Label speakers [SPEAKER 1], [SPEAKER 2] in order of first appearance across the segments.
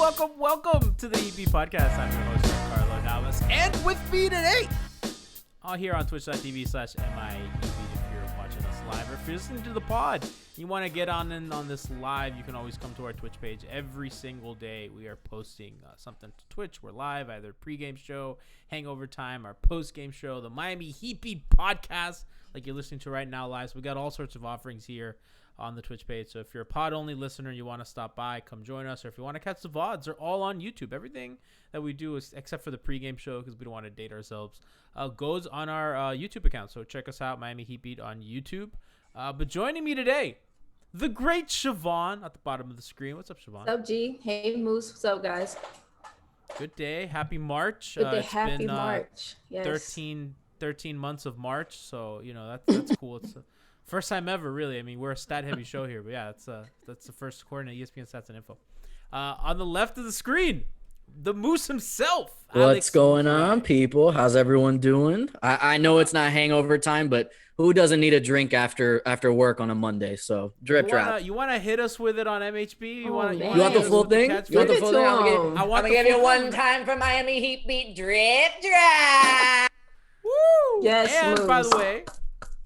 [SPEAKER 1] welcome to the EP Podcast. I'm your host, Carlo Navas, and with me today, all here on twitch.tv/MIEP if you're watching us live, or if you're listening to the pod, you want to get on in on this live, you can always come to our Twitch page. Every single day, we are posting something to Twitch. We're live, either Pregame Show, Hangover Time, our Postgame Show, the Miami Heat Beat Podcast, like you're listening to right now live. So we got all sorts of offerings here on the Twitch page. So if you're a pod-only listener, you want to stop by, come join us. Or if you want to catch the VODs, they're all on YouTube. Everything that we do, is, except for the pregame show, because we don't want to date ourselves, goes on our YouTube account. So check us out, Miami Heat Beat on YouTube. But joining me today, the great Siobhan at the bottom of the screen. What's up, Siobhan?
[SPEAKER 2] What's up, G? Hey, Moose. What's up, guys?
[SPEAKER 1] Good day. Happy March.
[SPEAKER 2] Good day.
[SPEAKER 1] It's
[SPEAKER 2] Happy
[SPEAKER 1] been,
[SPEAKER 2] March. Yes.
[SPEAKER 1] 13 months of March. So, that's cool. It's first time ever, really. I mean, we're a stat-heavy show here, but yeah, that's the first according to ESPN Stats and Info. On the left of the screen, the Moose himself.
[SPEAKER 3] What's going on, people? How's everyone doing? I know it's not hangover time, but who doesn't need a drink after work on a Monday? So drip.
[SPEAKER 1] You want to hit us with it on MHB? You want
[SPEAKER 3] the full thing? You want the full thing?
[SPEAKER 2] I'm
[SPEAKER 3] gonna give you one time for Miami Heat Beat drip drop.
[SPEAKER 1] Woo!
[SPEAKER 2] Yes,
[SPEAKER 1] and
[SPEAKER 2] Moose.
[SPEAKER 1] by the way,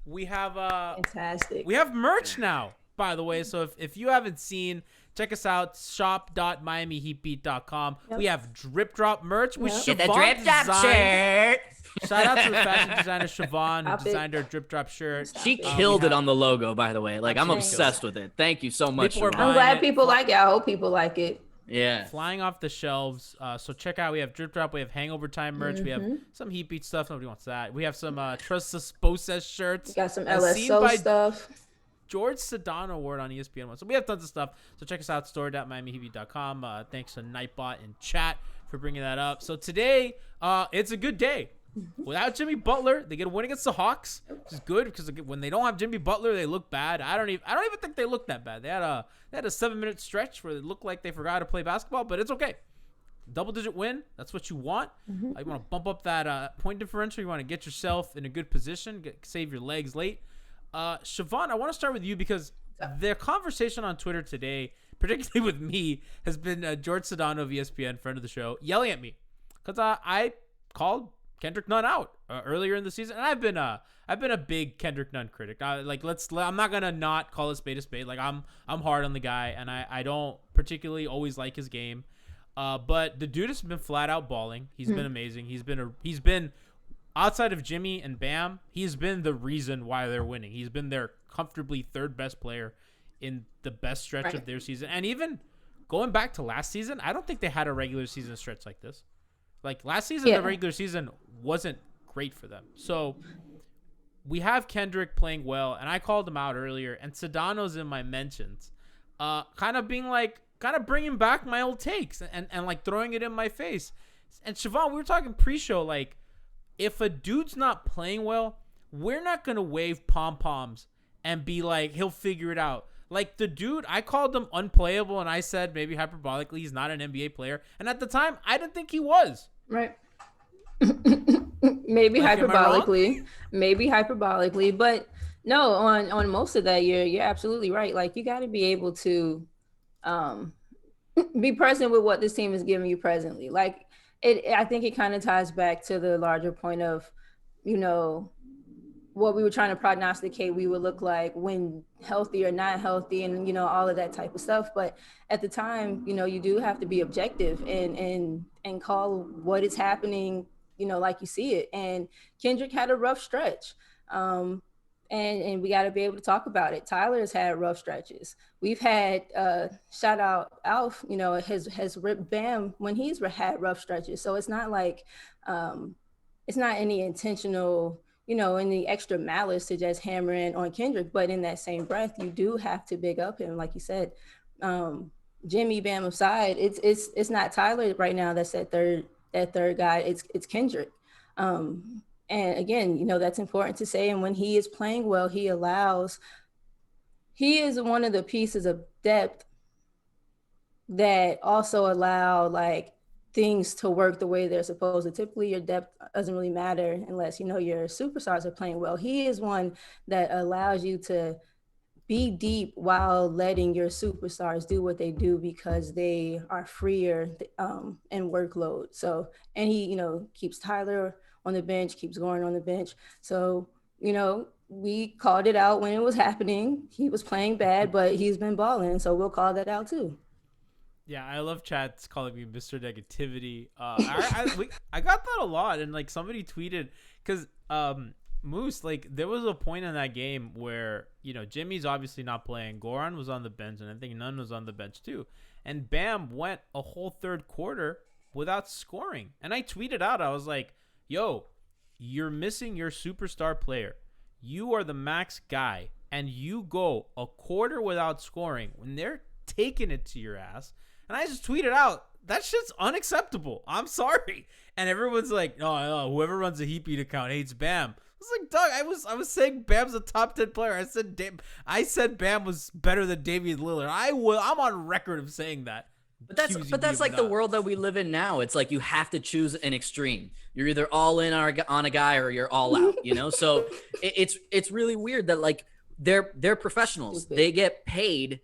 [SPEAKER 1] we have
[SPEAKER 2] Fantastic.
[SPEAKER 1] we have merch now, by the way. So if you haven't seen, check us out, shop.miamiheatbeat.com.
[SPEAKER 2] Yep.
[SPEAKER 1] We have drip drop merch. We
[SPEAKER 2] Yep.
[SPEAKER 1] Siobhan
[SPEAKER 3] Get the drip drop shirt.
[SPEAKER 1] Shout out to the fashion designer Siobhan, who
[SPEAKER 2] Stop it.
[SPEAKER 1] designed our drip drop shirt.
[SPEAKER 3] She killed it on the logo, by the way. Like, I'm obsessed with it. Thank you so much.
[SPEAKER 1] People are
[SPEAKER 3] Siobhan.
[SPEAKER 2] I'm glad people like it. I hope people like it.
[SPEAKER 3] Yeah.
[SPEAKER 1] Flying off the shelves. So check out, we have drip drop, we have Hangover Time merch, we have some Heat Beat stuff. Nobody wants that. We have some Trust Esposas shirts.
[SPEAKER 2] We got some
[SPEAKER 1] as seen
[SPEAKER 2] LSO
[SPEAKER 1] by
[SPEAKER 2] stuff.
[SPEAKER 1] George Sedano Award on ESPN1. So we have tons of stuff. So check us out, store.miamiheat.com. Thanks to Nightbot and chat for bringing that up. So today, it's a good day. Without Jimmy Butler, they get a win against the Hawks, which is good because when they don't have Jimmy Butler, they look bad. I don't even think they look that bad. They had a 7-minute stretch where they looked like they forgot to play basketball, but it's okay. Double-digit win, that's what you want. You want to bump up that point differential. You want to get yourself in a good position, save your legs late. Siobhan, I want to start with you because the conversation on Twitter today, particularly with me, has been George Sedano of ESPN, friend of the show, yelling at me because I called Kendrick Nunn out earlier in the season, and I've been a big Kendrick Nunn critic. I'm not gonna not call a spade a spade. Like I'm hard on the guy, and I don't particularly always like his game. But the dude has been flat out balling. He's been amazing. He's been outside of Jimmy and Bam, he's been the reason why they're winning. He's been their comfortably third best player in the best stretch of their season, and even going back to last season, I don't think they had a regular season stretch like this. Like last season, the regular season wasn't great for them. So we have Kendrick playing well, and I called him out earlier, and Sedano's in my mentions, kind of bringing back my old takes and like throwing it in my face. And Siobhan, we were talking pre-show, like if a dude's not playing well, we're not going to wave pom-poms and be like, he'll figure it out. Like the dude, I called him unplayable, and I said maybe hyperbolically he's not an NBA player. And at the time, I didn't think he was.
[SPEAKER 2] Right. Maybe hyperbolically. But no, on most of that, you're absolutely right. Like you got to be able to be present with what this team is giving you presently. Like I think it kind of ties back to the larger point of, what we were trying to prognosticate we would look like when healthy or not healthy, and all of that type of stuff. But at the time, you do have to be objective and call what is happening, like you see it. And Kendrick had a rough stretch, and we got to be able to talk about it. Tyler's had rough stretches. We've had shout out Alf, has ripped Bam when he's had rough stretches. So it's not like it's not any intentional, any extra malice to just hammer in on Kendrick. But in that same breath, you do have to big up him. Like you said, Jimmy Bam aside, it's not Tyler right now that's that third guy. It's Kendrick. And again, that's important to say. And when he is playing well, he is one of the pieces of depth that also allow like things to work the way they're supposed to. Typically, your depth doesn't really matter unless your superstars are playing well. He is one that allows you to be deep while letting your superstars do what they do because they are freer in workload. So, and he, keeps Tyler on the bench, keeps going on the bench. So, we called it out when it was happening. He was playing bad, but he's been balling. So we'll call that out too.
[SPEAKER 1] Yeah, I love chats calling me Mr. Negativity. I got that a lot, and like somebody tweeted because Moose, like there was a point in that game where Jimmy's obviously not playing. Goran was on the bench, and I think Nunn was on the bench too. And Bam went a whole third quarter without scoring. And I tweeted out, I was like, "Yo, you're missing your superstar player. You are the max guy, and you go a quarter without scoring when they're taking it to your ass." And I just tweeted out, that shit's unacceptable. I'm sorry. And everyone's like, no, whoever runs a Heatbeat account hates Bam. I was like, Doug, I was saying Bam's a top 10 player. I said Bam was better than Damian Lillard. I'm on record of saying that.
[SPEAKER 3] But that's like the world that we live in now. It's like you have to choose an extreme. You're either all in on a guy or you're all out, So it's really weird that like they're professionals. They get paid.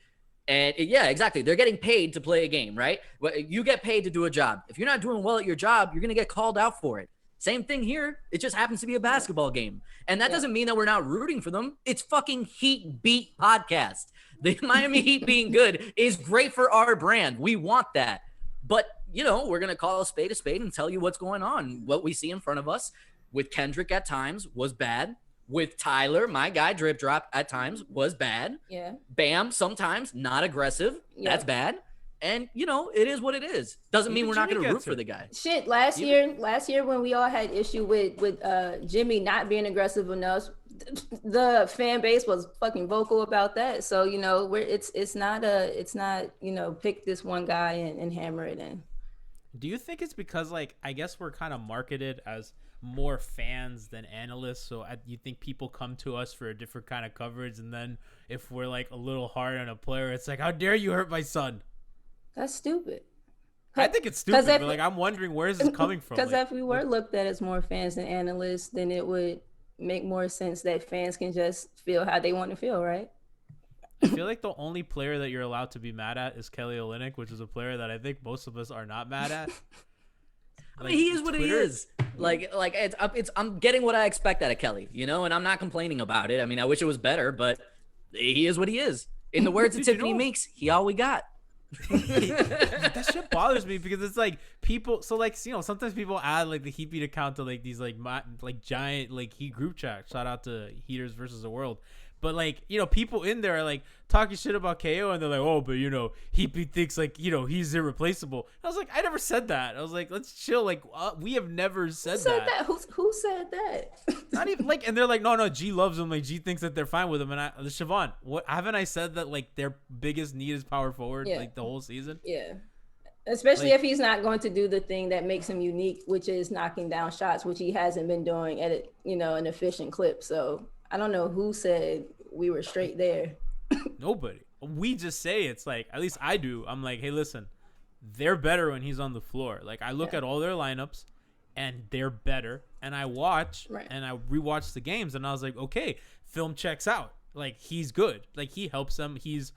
[SPEAKER 3] And yeah, exactly. They're getting paid to play a game, right? You get paid to do a job. If you're not doing well at your job, you're going to get called out for it. Same thing here. It just happens to be a basketball game. And that doesn't mean that we're not rooting for them. It's fucking Heat Beat podcast. The Miami Heat being good is great for our brand. We want that. But, we're going to call a spade and tell you what's going on. What we see in front of us with Kendrick at times was bad. With Tyler, my guy, drip drop at times was bad.
[SPEAKER 2] Yeah.
[SPEAKER 3] Bam, sometimes not aggressive. Yeah. That's bad. And it is what it is. Doesn't mean we're not going to root for the guy.
[SPEAKER 2] Shit, last year when we all had issue with Jimmy not being aggressive enough, the fan base was fucking vocal about that. So it's not pick this one guy and hammer it in.
[SPEAKER 1] Do you think it's because I guess we're kind of marketed as more fans than analysts, so you think people come to us for a different kind of coverage, and then if we're a little hard on a player, it's like, how dare you hurt my son?
[SPEAKER 2] That's stupid.
[SPEAKER 1] I think it's stupid, but I'm wondering where is this coming from?
[SPEAKER 2] Because if we were looked at as more fans than analysts, then it would make more sense that fans can just feel how they want to feel, right?
[SPEAKER 1] I feel like the only player that you're allowed to be mad at is Kelly Olynyk, which is a player that I think most of us are not mad at.
[SPEAKER 3] I mean, he is what he is. I'm getting what I expect out of Kelly, and I'm not complaining about it. I mean, I wish it was better, but he is what he is. In the words of Tiffany Meeks, he all we got.
[SPEAKER 1] That shit bothers me because it's people. So sometimes people add the Heat Beat account to these giant Heat group chat. Shout out to Heaters versus the World. But people in there are talking shit about KO, and they're like, oh, but Heat Beat thinks he's irreplaceable. I was like, I never said that. I was like, let's chill. We have never said that.
[SPEAKER 2] Who said that?
[SPEAKER 1] Not even and they're like, no, G loves him. G thinks that they're fine with him. And Siobhan, what haven't I said that their biggest need is power forward the whole season?
[SPEAKER 2] Yeah. Especially if he's not going to do the thing that makes him unique, which is knocking down shots, which he hasn't been doing at an efficient clip. So I don't know who said we were straight there.
[SPEAKER 1] Nobody. We just say it's at least I do. I'm like, hey, listen, they're better when he's on the floor. I look at all their lineups and they're better. And I watch and I rewatch the games and I was like, okay, film checks out. He's good. He helps them. He's,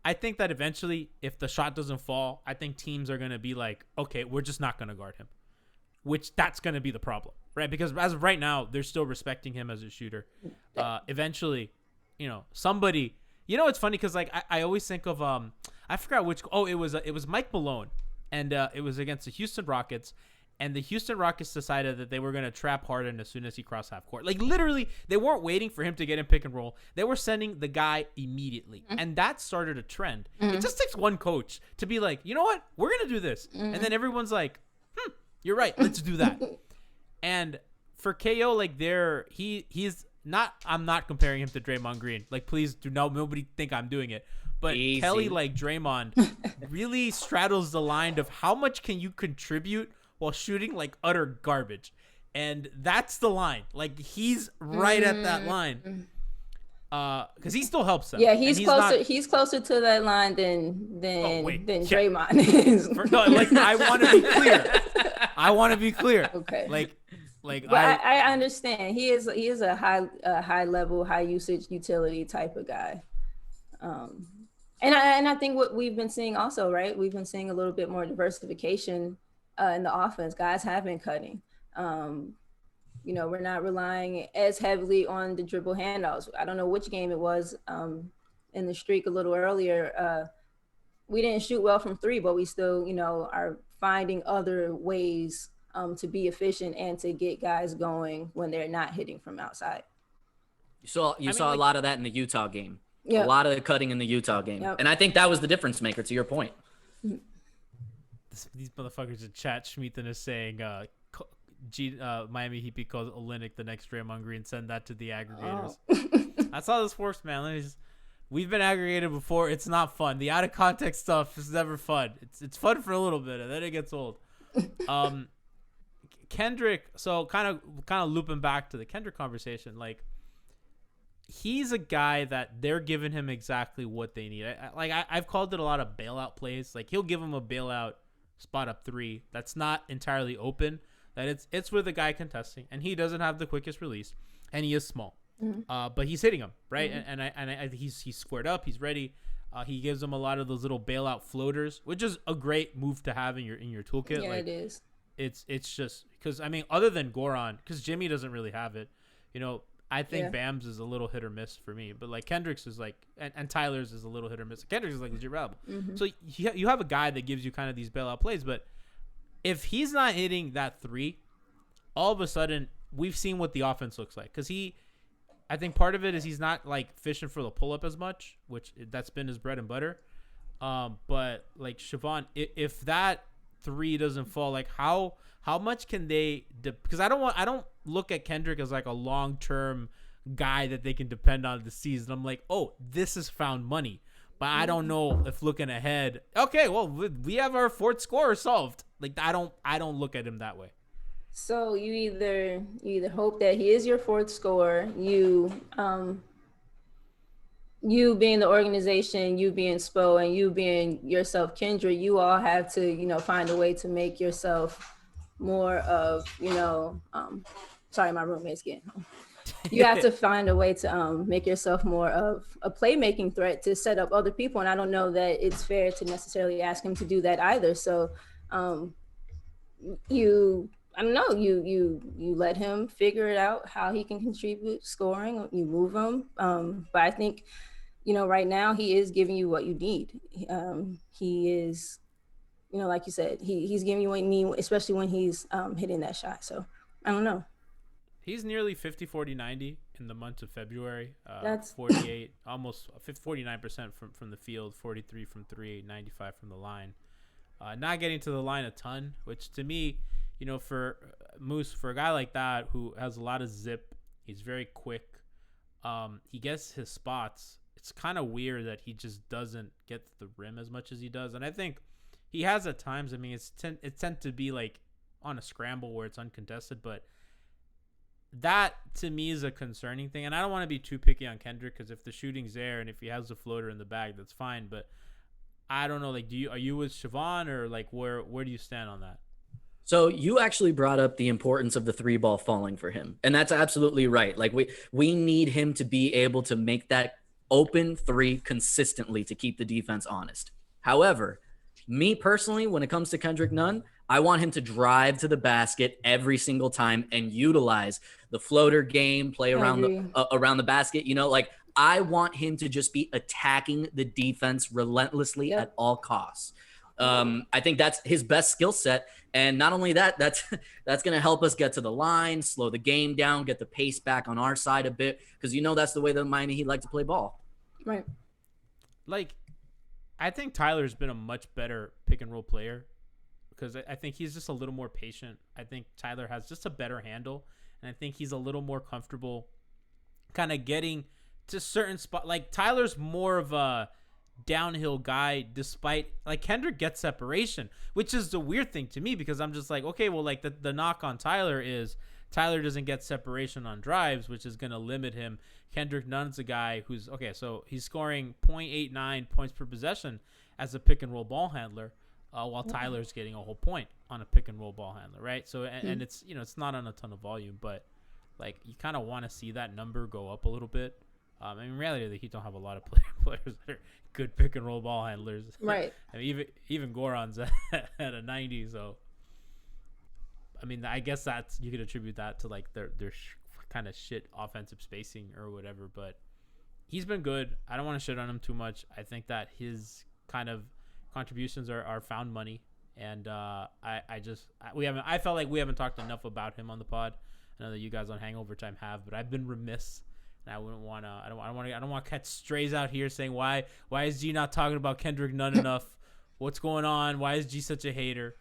[SPEAKER 1] I think that eventually if the shot doesn't fall, I think teams are going to be like, okay, we're just not going to guard him. Which that's going to be the problem, right? Because as of right now, they're still respecting him as a shooter. Eventually, somebody, it's funny because I always think of I forgot which. Oh, it was Mike Malone, and it was against the Houston Rockets, and the Houston Rockets decided that they were going to trap Harden as soon as he crossed half court. Literally, they weren't waiting for him to get in pick and roll. They were sending the guy immediately, and that started a trend. It just takes one coach to be like, you know what, we're going to do this, and then everyone's like, you're right. Let's do that. And for KO, he's not. I'm not comparing him to Draymond Green. Please do nobody think I'm doing it. But
[SPEAKER 3] Easy.
[SPEAKER 1] Kelly, Draymond, really straddles the line of how much can you contribute while shooting utter garbage, and that's the line. He's right at that line. Because he still helps them.
[SPEAKER 2] Yeah, he's closer. He's closer to that line than Draymond is.
[SPEAKER 1] I want to be clear. Okay. Like
[SPEAKER 2] But I understand he is a high level, high usage utility type of guy. And I think what we've been seeing also, right? We've been seeing a little bit more diversification in the offense. Guys have been cutting. We're not relying as heavily on the dribble handoffs. I don't know which game it was in the streak a little earlier. We didn't shoot well from three, but we still, are finding other ways to be efficient and to get guys going when they're not hitting from outside.
[SPEAKER 3] You saw a lot of that in the Utah game.
[SPEAKER 2] Yep.
[SPEAKER 3] A lot of the cutting in the Utah game.
[SPEAKER 2] Yep.
[SPEAKER 3] And I think that was the difference maker, to your point.
[SPEAKER 1] These motherfuckers in chat, Schmeathan is saying Miami Heat calls Olynyk the next Draymond Green. Send that to the aggregators. Oh. That's how this works, man. We've been aggregated before. It's not fun. The out of context stuff is never fun. It's fun for a little bit, and then it gets old. Kendrick. So kind of looping back to the Kendrick conversation, like. He's a guy that they're giving him exactly what they need. I've called it a lot of bailout plays. Like he'll give him a bailout spot up three that's not entirely open. That it's with a guy contesting, and he doesn't have the quickest release, and he is small. Mm-hmm. But he's hitting him right, mm-hmm. and he's squared up. He's ready. He gives them a lot of those little bailout floaters, which is a great move to have in your toolkit.
[SPEAKER 2] Yeah, it is.
[SPEAKER 1] It's just because other than Goran, because Jimmy doesn't really have it, I think Bam's is a little hit or miss for me, but like Kendrick's is like, and Tyler's is a little hit or miss. Kendrick's is like legit reliable. Mm-hmm. So you have a guy that gives you kind of these bailout plays, but if he's not hitting that three, all of a sudden we've seen what the offense looks like. Because I think part of it is he's not like fishing for the pull up as much, which that's been his bread and butter. But like Siobhan, if that three doesn't fall, like how much can they? Because I don't look at Kendrick as like a long-term guy that they can depend on this season. I'm like, oh, this is found money. But I don't know if looking ahead, okay, well, we have our fourth scorer solved. Like I don't look at him that way.
[SPEAKER 2] So you either hope that he is your fourth scorer, you being the organization, you being Spo, and you being yourself, Kendrick, you all have to, find a way to make yourself more of, sorry, my roommate's getting home. You have to find a way to make yourself more of a playmaking threat to set up other people. And I don't know that it's fair to necessarily ask him to do that either. So you let him figure it out how he can contribute scoring. You move him. But I think, right now he is giving you what you need. He is, like you said, he's giving you what you need, especially when he's hitting that shot. So I don't know.
[SPEAKER 1] He's nearly 50, 40, 90 in the month of February. That's 48, almost 49% from the field, 43 from three, 95 from the line. Not getting to the line a ton, which to me, for Moose, for a guy like that who has a lot of zip, he's very quick. He gets his spots. It's kind of weird that he just doesn't get to the rim as much as he does. And I think he has at times, it tends to be like on a scramble where it's uncontested, but that to me is a concerning thing. And I don't want to be too picky on Kendrick because if the shooting's there and if he has the floater in the bag, that's fine. But I don't know, like, are you with Siobhan or like where do you stand on that?
[SPEAKER 3] So you actually brought up the importance of the three ball falling for him. And that's absolutely right. Like we need him to be able to make that open three consistently to keep the defense honest. However, me personally, when it comes to Kendrick Nunn, I want him to drive to the basket every single time and utilize the floater game, play around the basket. I want him to just be attacking the defense relentlessly at all costs. I think that's his best skill set. And not only that, that's going to help us get to the line, slow the game down, get the pace back on our side a bit. Because that's the way the Miami Heat like to play ball.
[SPEAKER 2] Right.
[SPEAKER 1] Like, I think Tyler's been a much better pick and roll player because I think he's just a little more patient. I think Tyler has just a better handle. And I think he's a little more comfortable kind of getting to certain spot. Like, Tyler's more of a downhill guy despite like Kendrick gets separation, which is the weird thing to me because I'm just like, okay, well, like the knock on Tyler is Tyler doesn't get separation on drives, which is going to limit him. Kendrick Nunn's a guy who's okay, so he's scoring 0.89 points per possession as a pick and roll ball handler. while Tyler's getting a whole point on a pick and roll ball handler, right? So and it's it's not on a ton of volume, but like you kind of want to see that number go up a little bit. I mean, in reality, the Heat don't have a lot of players that are good pick and roll ball handlers,
[SPEAKER 2] right?
[SPEAKER 1] I mean, even Goran's at a 90, so I mean, I guess that's you could attribute that to like their kind of shit offensive spacing or whatever, but he's been good. I don't want to shit on him too much. I think that his kind of contributions are found money, and I felt like we haven't talked enough about him on the pod. I know that you guys on Hangover Time have, but I've been remiss, and I wouldn't want to. I don't want to catch strays out here saying why is G not talking about Kendrick Nunn enough? What's going on? Why is G such a hater?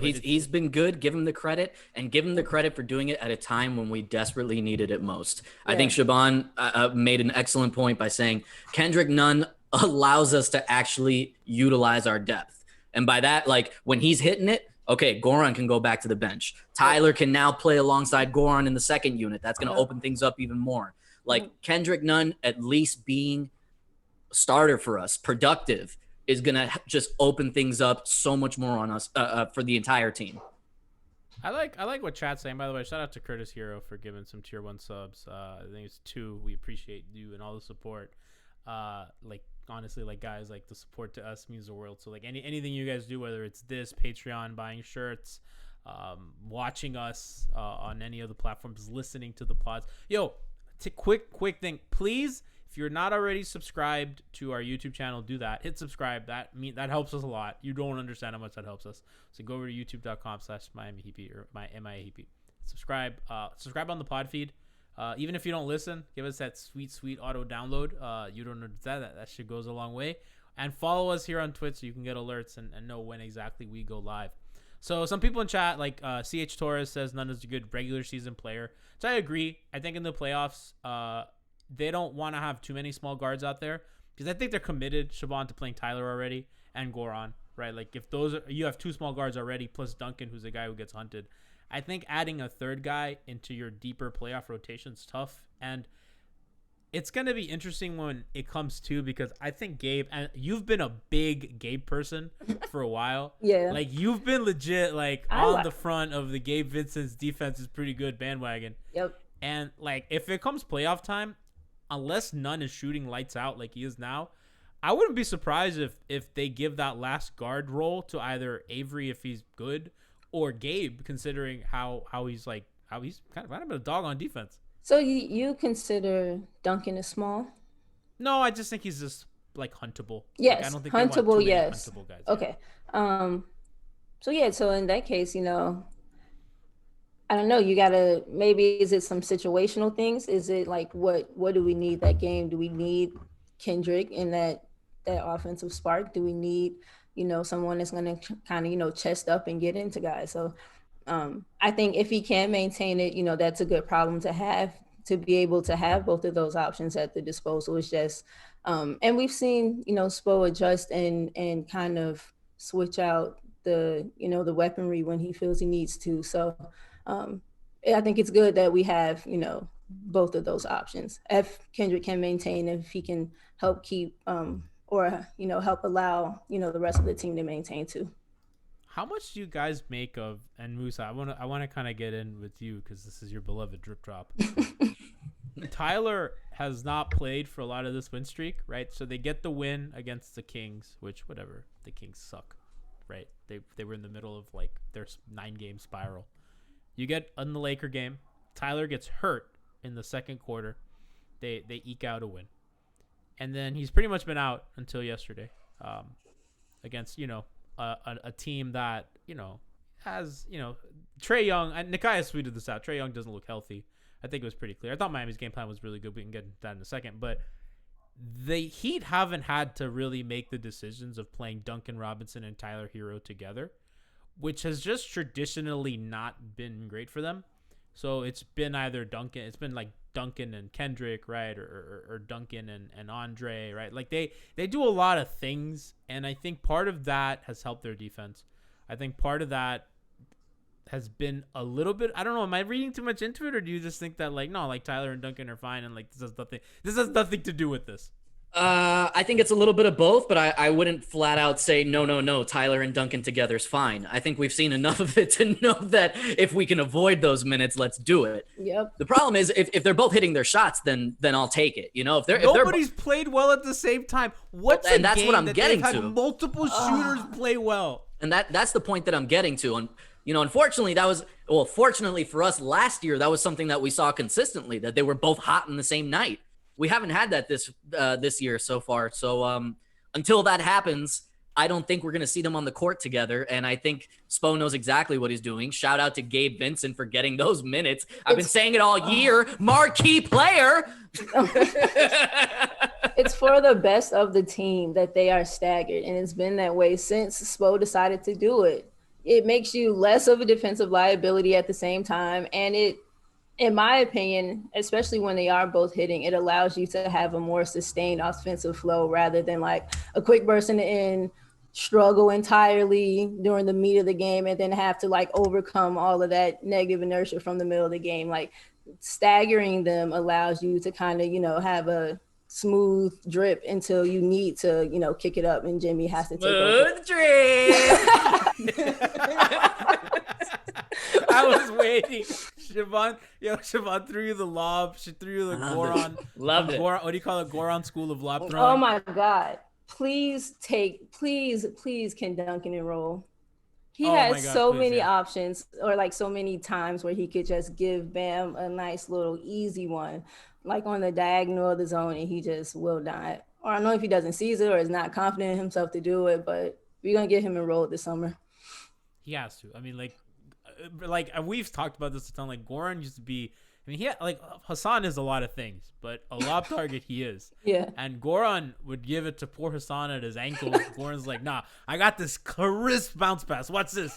[SPEAKER 3] He's been good. Give him the credit, and give him the credit for doing it at a time when we desperately needed it most. Yeah. I think Shaban made an excellent point by saying Kendrick Nunn allows us to actually utilize our depth. And by that, like when he's hitting it, okay, Goran can go back to the bench. Tyler can now play alongside Goran in the second unit. That's going to open things up even more. Like Kendrick Nunn at least being a starter for us, productive, is going to just open things up so much more on us for the entire team.
[SPEAKER 1] I like what chat's saying, by the way. Shout out to Curtis Hero for giving some tier 1 subs. I think it's 2. We appreciate you and all the support. Like honestly, like guys, like the support to us means the world. So like anything you guys do, whether it's this, Patreon, buying shirts, watching us on any of the platforms, listening to the pods. Yo, quick thing, please. If you're not already subscribed to our YouTube channel, do that. Hit subscribe. That helps us a lot. You don't understand how much that helps us. So go over to youtube.com/MiamiHeat or my MIAHeat. Subscribe. Subscribe on the pod feed. Even if you don't listen, give us that sweet auto download. You don't understand that shit goes a long way. And follow us here on Twitch so you can get alerts and know when exactly we go live. So some people in chat, like CH Torres says Nunn is a good regular season player. So I agree. I think in the playoffs, they don't want to have too many small guards out there because I think they're committed, Shaban, to playing Tyler already and Goran, right? Like if you have 2 small guards already plus Duncan, who's the guy who gets hunted. I think adding a third guy into your deeper playoff rotation is tough, and it's going to be interesting when it comes to, because I think Gabe, and you've been a big Gabe person for a while.
[SPEAKER 2] Yeah.
[SPEAKER 1] Like you've been legit like on the front of the Gabe Vincent's defense is pretty good bandwagon.
[SPEAKER 2] Yep.
[SPEAKER 1] And like if it comes playoff time, unless Nunn is shooting lights out like he is now, I wouldn't be surprised if they give that last guard role to either Avery if he's good or Gabe, considering how he's kind of a dog on defense.
[SPEAKER 2] So you consider Duncan as small?
[SPEAKER 1] No, I just think he's just like huntable.
[SPEAKER 2] Yes,
[SPEAKER 1] like, I don't think
[SPEAKER 2] huntable. Yes.
[SPEAKER 1] Huntable guys.
[SPEAKER 2] Okay. So in that case, I don't know. You gotta, maybe is it some situational things? Is it like what do we need that game? Do we need Kendrick in that offensive spark? Do we need someone that's gonna kind of chest up and get into guys? So I think if he can maintain it, that's a good problem to have, to be able to have both of those options at the disposal. It's just and we've seen Spo adjust and kind of switch out the the weaponry when he feels he needs to. So I think it's good that we have, both of those options. If Kendrick can maintain, if he can help keep or, help allow, the rest of the team to maintain too.
[SPEAKER 1] How much do you guys make of, and Musa, I want to kind of get in with you because this is your beloved drip drop. Tyler has not played for a lot of this win streak, right? So they get the win against the Kings, which whatever, the Kings suck, right? They were in the middle of like their 9-game spiral. You get in the Laker game, Tyler gets hurt in the second quarter. They eke out a win. And then he's pretty much been out until yesterday against, a team that, has, Trae Young. And Nikias tweeted this out. Trae Young doesn't look healthy. I think it was pretty clear. I thought Miami's game plan was really good. We can get into that in a second. But the Heat haven't had to really make the decisions of playing Duncan Robinson and Tyler Hero together, which has just traditionally not been great for them. So it's been either Duncan. It's been like Duncan and Kendrick, right? Or Duncan and Andre, right? Like they do a lot of things. And I think part of that has helped their defense. I think part of that has been a little bit, I don't know, am I reading too much into it? Or do you just think that like, no, like Tyler and Duncan are fine. And like, this has nothing to do with this.
[SPEAKER 3] I think it's a little bit of both, but I wouldn't flat out say no. Tyler and Duncan together is fine. I think we've seen enough of it to know that if we can avoid those minutes, let's do it.
[SPEAKER 2] Yep.
[SPEAKER 3] The problem is if they're both hitting their shots, then I'll take it. You know, if
[SPEAKER 1] nobody's played well at the same time. And
[SPEAKER 3] that's what I'm getting to.
[SPEAKER 1] Had multiple shooters play well,
[SPEAKER 3] and that's the point that I'm getting to. And unfortunately, fortunately for us last year, that was something that we saw consistently, that they were both hot in the same night. We haven't had that this year so far. So until that happens, I don't think we're going to see them on the court together. And I think Spo knows exactly what he's doing. Shout out to Gabe Vincent for getting those minutes. I've been saying it all year. Marquee player.
[SPEAKER 2] It's for the best of the team that they are staggered. And it's been that way since Spo decided to do it. It makes you less of a defensive liability at the same time. And it, in my opinion, especially when they are both hitting, it allows you to have a more sustained offensive flow rather than like a quick burst in the end, struggle entirely during the meat of the game, and then have to like overcome all of that negative inertia from the middle of the game. Like staggering them allows you to kind of, have a smooth drip until you need to, kick it up and Jimmy has to take over.
[SPEAKER 1] I was waiting. Siobhan threw you the lob. She threw you the Goron.
[SPEAKER 3] Loved it.
[SPEAKER 1] What do you call it? Goron School of Lob Throwing.
[SPEAKER 2] Oh my God. Please can Duncan enroll. He has so many options, or like so many times where he could just give Bam a nice little easy one, like on the diagonal of the zone, and he just will not. Or I don't know if he doesn't seize it or is not confident in himself to do it, but we're going to get him enrolled this summer.
[SPEAKER 1] He has to. I mean, like we've talked about this a ton. Like Goran used to be. I mean, Hassan is a lot of things, but a lob target he is.
[SPEAKER 2] Yeah.
[SPEAKER 1] And Goran would give it to poor Hassan at his ankles. Goran's like, nah, I got this crisp bounce pass. What's this?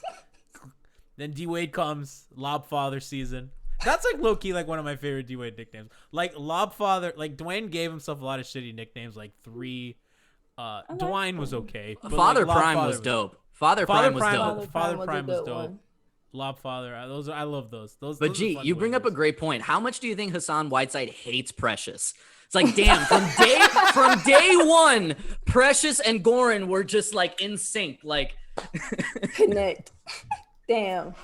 [SPEAKER 1] Then D Wade comes, Lob Father season. That's like low key like one of my favorite D Wade nicknames. Like Lob Father, like Dwayne gave himself a lot of shitty nicknames, like three. Dwayne was okay.
[SPEAKER 3] Father Prime was dope. Father Prime was dope.
[SPEAKER 1] Father Prime was dope. Lob Father, I love those.
[SPEAKER 3] But G, you bring up a great point. How much do you think Hassan Whiteside hates Precious? It's like, damn, from day one, Precious and Goran were just like in sync, like
[SPEAKER 2] connect. Damn.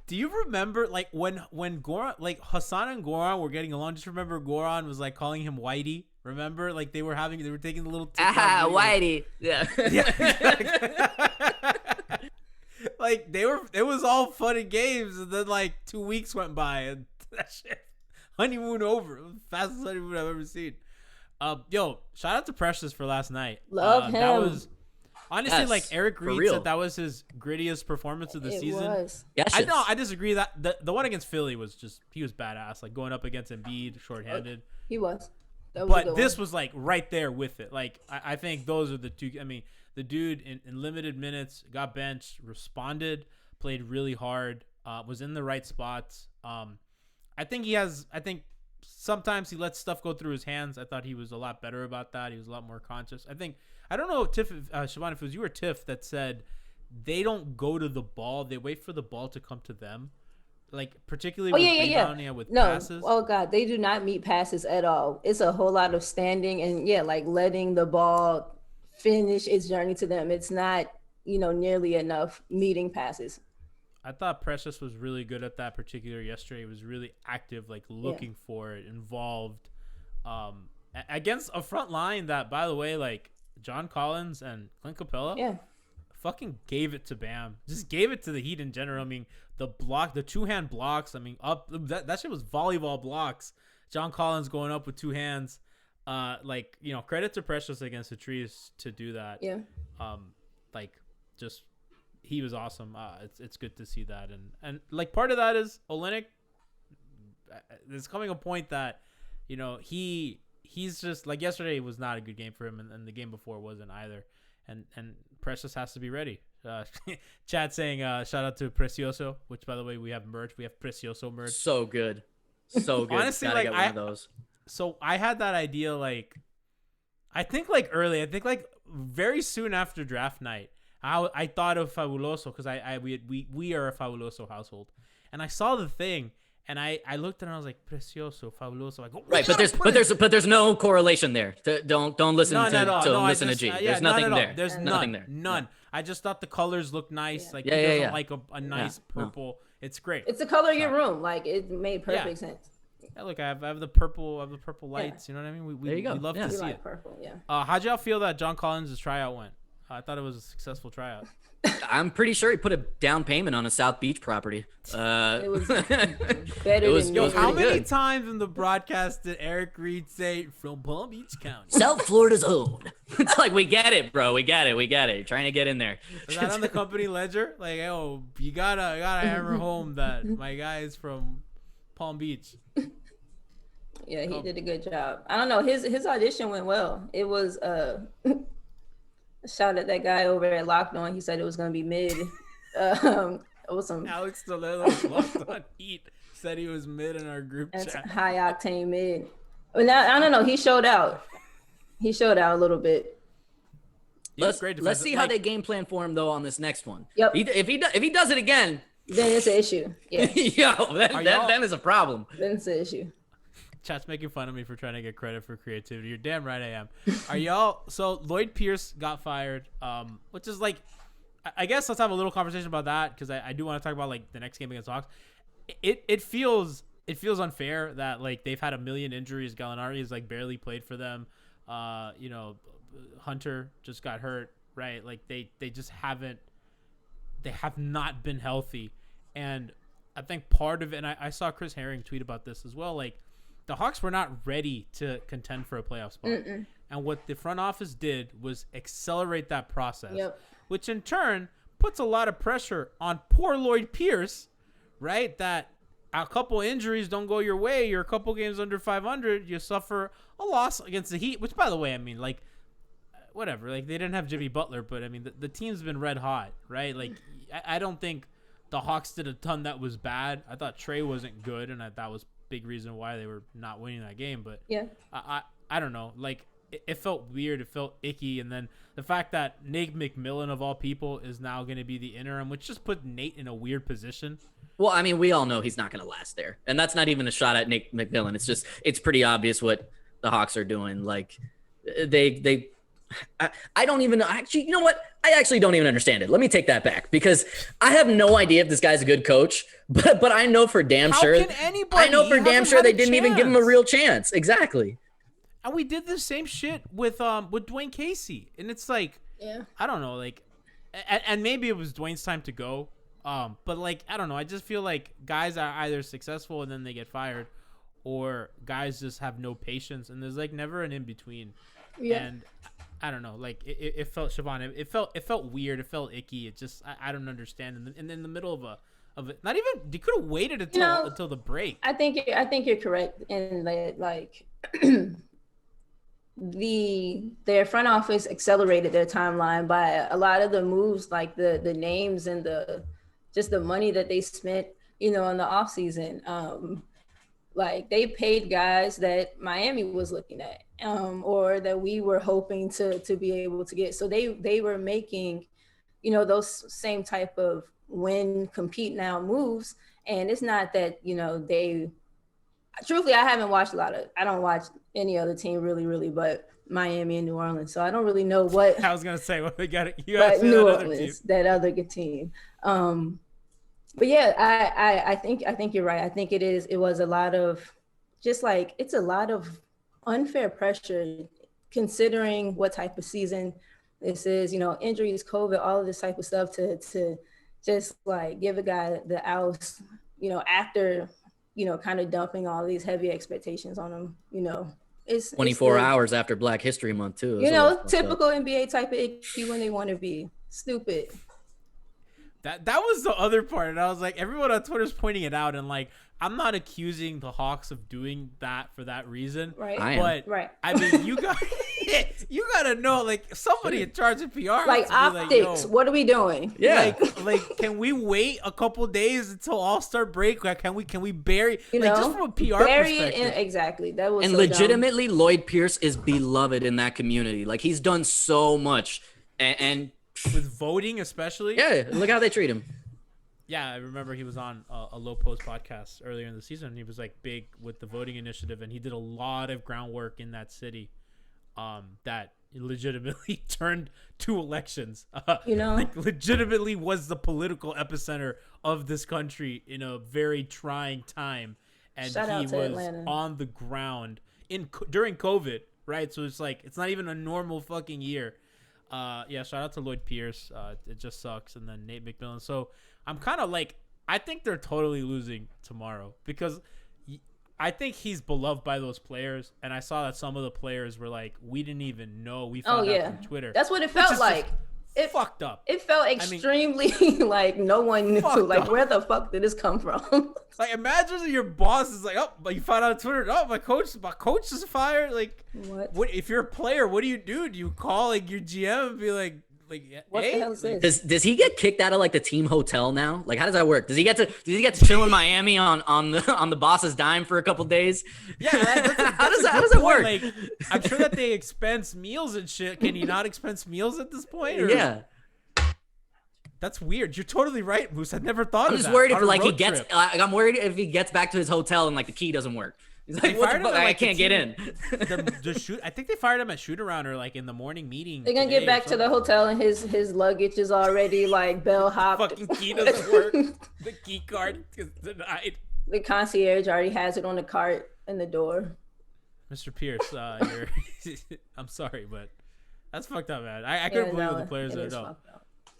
[SPEAKER 1] Do you remember like when Goran, like Hassan and Goran were getting along? Just remember Goran was like calling him Whitey. Remember, like they were taking the little
[SPEAKER 3] Whitey. Yeah.
[SPEAKER 1] Like it was all fun and games, and then like 2 weeks went by, and that shit, honeymoon over. It was the fastest honeymoon I've ever seen. Yo, shout out to Precious for last night.
[SPEAKER 2] Love him.
[SPEAKER 1] That was honestly like Eric Reed
[SPEAKER 3] real.
[SPEAKER 1] said that was his grittiest performance of the season.
[SPEAKER 2] Was.
[SPEAKER 3] Yes,
[SPEAKER 1] I disagree that the one against Philly was just he was badass. Like going up against Embiid, shorthanded.
[SPEAKER 2] He was.
[SPEAKER 1] But this was like right there with it. Like I think those are the two. I mean, the dude in limited minutes got benched, responded, played really hard, was in the right spots. I think sometimes he lets stuff go through his hands. I thought he was a lot better about that. He was a lot more conscious. I don't know, Tiff, Siobhan, if it was you or Tiff that said they don't go to the ball. They wait for the ball to come to them. Like particularly with passes.
[SPEAKER 2] Oh God, they do not meet passes at all. It's a whole lot of standing and like letting the ball finish its journey to them. It's not, nearly enough meeting passes.
[SPEAKER 1] I thought Precious was really good at that particular yesterday. He was really active, like looking for it, involved. Against a front line that, by the way, like John Collins and Clint Capella fucking gave it to Bam. Just gave it to the Heat in general. I mean, the two-hand blocks, I mean, that shit was volleyball blocks. John Collins going up with two hands. Credit to Precious against the trees to do that.
[SPEAKER 2] Yeah.
[SPEAKER 1] He was awesome. It's good to see that. And like part of that is Olynyk. There's coming a point that, he's just like yesterday was not a good game for him, and the game before wasn't either. And Precious has to be ready. Chat saying shout out to Precioso, which by the way we have merch. We have Precioso merch.
[SPEAKER 3] So good. Honestly, gotta get one of those.
[SPEAKER 1] So I had that idea I think very soon after draft night. I thought of Fabuloso because we are a Fabuloso household, and I saw the thing, And I looked and I was like, precioso, fabuloso. I go,
[SPEAKER 3] right, but there's no correlation there. Don't listen to G. There's nothing there.
[SPEAKER 1] There's nothing there. None.
[SPEAKER 3] Yeah.
[SPEAKER 1] I just thought the colors looked nice. Like like a nice purple. It's great.
[SPEAKER 2] It's the color of your room. Like it made perfect sense.
[SPEAKER 1] Yeah, look, I have the purple lights. You know what I mean? We love to see it.
[SPEAKER 2] Purple, yeah.
[SPEAKER 1] How'd y'all feel that John Collins' tryout went? I thought it was a successful tryout.
[SPEAKER 3] I'm pretty sure he put a down payment on a South Beach property.
[SPEAKER 2] It was better than me.
[SPEAKER 1] How many times in the broadcast did Eric Reed say from Palm Beach County?
[SPEAKER 3] South Florida's own. It's like, we get it, bro. We get it. You're trying to get in there.
[SPEAKER 1] Is that on the company ledger? Like, oh, you gotta hammer home that my guy is from Palm Beach.
[SPEAKER 2] Yeah, he did a good job. I don't know. His audition went well. It was shout at that guy over at Locked On. He said it was going to be mid. It was some
[SPEAKER 1] Alex Toledo Locked On Heat said he was mid in our group chat.
[SPEAKER 2] High octane mid. But now, I don't know. He showed out. He showed out a little bit.
[SPEAKER 3] Let's see how they game plan for him though on this next one.
[SPEAKER 2] Yep.
[SPEAKER 3] If he does it again,
[SPEAKER 2] then it's an issue. Yeah.
[SPEAKER 3] Yo, then is a problem.
[SPEAKER 2] Then it's an issue.
[SPEAKER 1] Chat's making fun of me for trying to get credit for creativity. You're damn right I am. Are y'all? So Lloyd Pierce got fired, which is like, I guess let's have a little conversation about that because I do want to talk about like the next game against the Hawks. It feels unfair that like they've had a million injuries. Gallinari has like barely played for them. Hunter just got hurt, right? Like they have not been healthy, and I think part of it. And I saw Chris Herring tweet about this as well. Like, the Hawks were not ready to contend for a playoff spot. And what the front office did was accelerate that process, which in turn puts a lot of pressure on poor Lloyd Pierce, right? That a couple injuries don't go your way. You're a couple games under 500. You suffer a loss against the Heat, which, by the way, I mean, like, whatever. Like, they didn't have Jimmy Butler, but, I mean, the team's been red hot, right? Like, I don't think the Hawks did a ton that was bad. I thought Trey wasn't good, and that was big reason why they were not winning that game. But I don't know, like it felt weird, it felt icky, and then the fact that Nate McMillan of all people is now going to be the interim, which just put Nate in a weird position. Well,
[SPEAKER 3] I mean, we all know he's not going to last there, and that's not even a shot at Nate McMillan. It's pretty obvious what the Hawks are doing. Like I don't even know. Actually, you know what? I actually don't even understand it. Let me take that back because I have no idea if this guy's a good coach, but I know for damn sure. I know for damn sure they didn't even give him a real chance. Exactly.
[SPEAKER 1] And we did the same shit with Dwayne Casey, and it's like, I don't know, like, and maybe it was Dwayne's time to go, but like I don't know. I just feel like guys are either successful and then they get fired, or guys just have no patience, and there's like never an in between. Yeah. And I don't know, like it felt Siobhan. It felt weird. It felt icky. It just I don't understand. And in the middle of it, not even they could have waited until the break.
[SPEAKER 2] I think you're correct in that, like their front office accelerated their timeline by a lot of the moves, like the names and the money that they spent, in the off season. Like they paid guys that Miami was looking at, or that we were hoping to be able to get. So they were making, those same type of win, compete now moves. And it's not that, truthfully, I don't watch any other team really, but Miami and New Orleans. So I don't really know what.
[SPEAKER 1] I was going to say, well, you got
[SPEAKER 2] New Orleans, that other good team. But yeah, I think you're right. I think it was a lot of it's a lot of unfair pressure considering what type of season this is, injuries, COVID, all of this type of stuff to just like give a guy the oust, after, kind of dumping all these heavy expectations on him, it's
[SPEAKER 3] 24 hours after Black History Month too.
[SPEAKER 2] Typical NBA type of icky when they want to be stupid.
[SPEAKER 1] That was the other part, and I was like, everyone on Twitter's pointing it out, and like, I'm not accusing the Hawks of doing that for that reason,
[SPEAKER 2] right?
[SPEAKER 1] I mean, you gotta know, like, somebody in charge of PR,
[SPEAKER 2] like optics. Like, what are we doing?
[SPEAKER 1] Yeah, like, can we wait a couple days until All-Star break? Like, can we bury, just from a PR perspective?
[SPEAKER 2] Exactly. That was
[SPEAKER 3] and so legitimately, dumb. Lloyd Pierce is beloved in that community. Like, he's done so much, and
[SPEAKER 1] with voting especially.
[SPEAKER 3] Yeah, look how they treat him.
[SPEAKER 1] Yeah, I remember he was on a Low Post podcast earlier in the season. He was like big with the voting initiative, and he did a lot of groundwork in that city that legitimately turned 2 elections. Like legitimately was the political epicenter of this country in a very trying time. And he was
[SPEAKER 2] Atlanta.
[SPEAKER 1] on the ground during COVID, right? So it's like, it's not even a normal fucking year. Yeah, shout out to Lloyd Pierce. It just sucks. And then Nate McMillan. So I'm kind of like, I think they're totally losing tomorrow because I think he's beloved by those players. And I saw that some of the players were like, we didn't even know. We found out from Twitter.
[SPEAKER 2] That's what it felt like.
[SPEAKER 1] It fucked up.
[SPEAKER 2] It felt extremely like no one knew. Like, where the fuck did this come from?
[SPEAKER 1] Like, imagine your boss is like, oh, but you found out on Twitter, oh, my coach is fired. Like, what if you're a player? What do? Do you call like your GM and be like,
[SPEAKER 2] what
[SPEAKER 1] hey?
[SPEAKER 2] the hell is this?
[SPEAKER 3] Does he get kicked out of like the team hotel now? Like, how does that work? Does he get to chill in Miami on the boss's dime for a couple days?
[SPEAKER 1] Yeah, how does that work? Like, I'm sure that they expense meals and shit. Can you not expense meals at this point? Or?
[SPEAKER 3] Yeah.
[SPEAKER 1] That's weird. You're totally right, Moose. I never thought of that.
[SPEAKER 3] I'm just worried if like he gets. I'm worried if he gets back to his hotel and like the key doesn't work. He's like, what the fuck? I can't get in.
[SPEAKER 1] The shoot. I think they fired him at shoot around or like in the morning meeting.
[SPEAKER 2] They're gonna get back to the hotel and his luggage is already like bellhopped.
[SPEAKER 1] Fucking key doesn't work. The key card is denied.
[SPEAKER 2] The concierge already has it on the cart in the door.
[SPEAKER 1] Mr. Pierce, I'm sorry, but that's fucked up, man. I couldn't believe what the players are doing.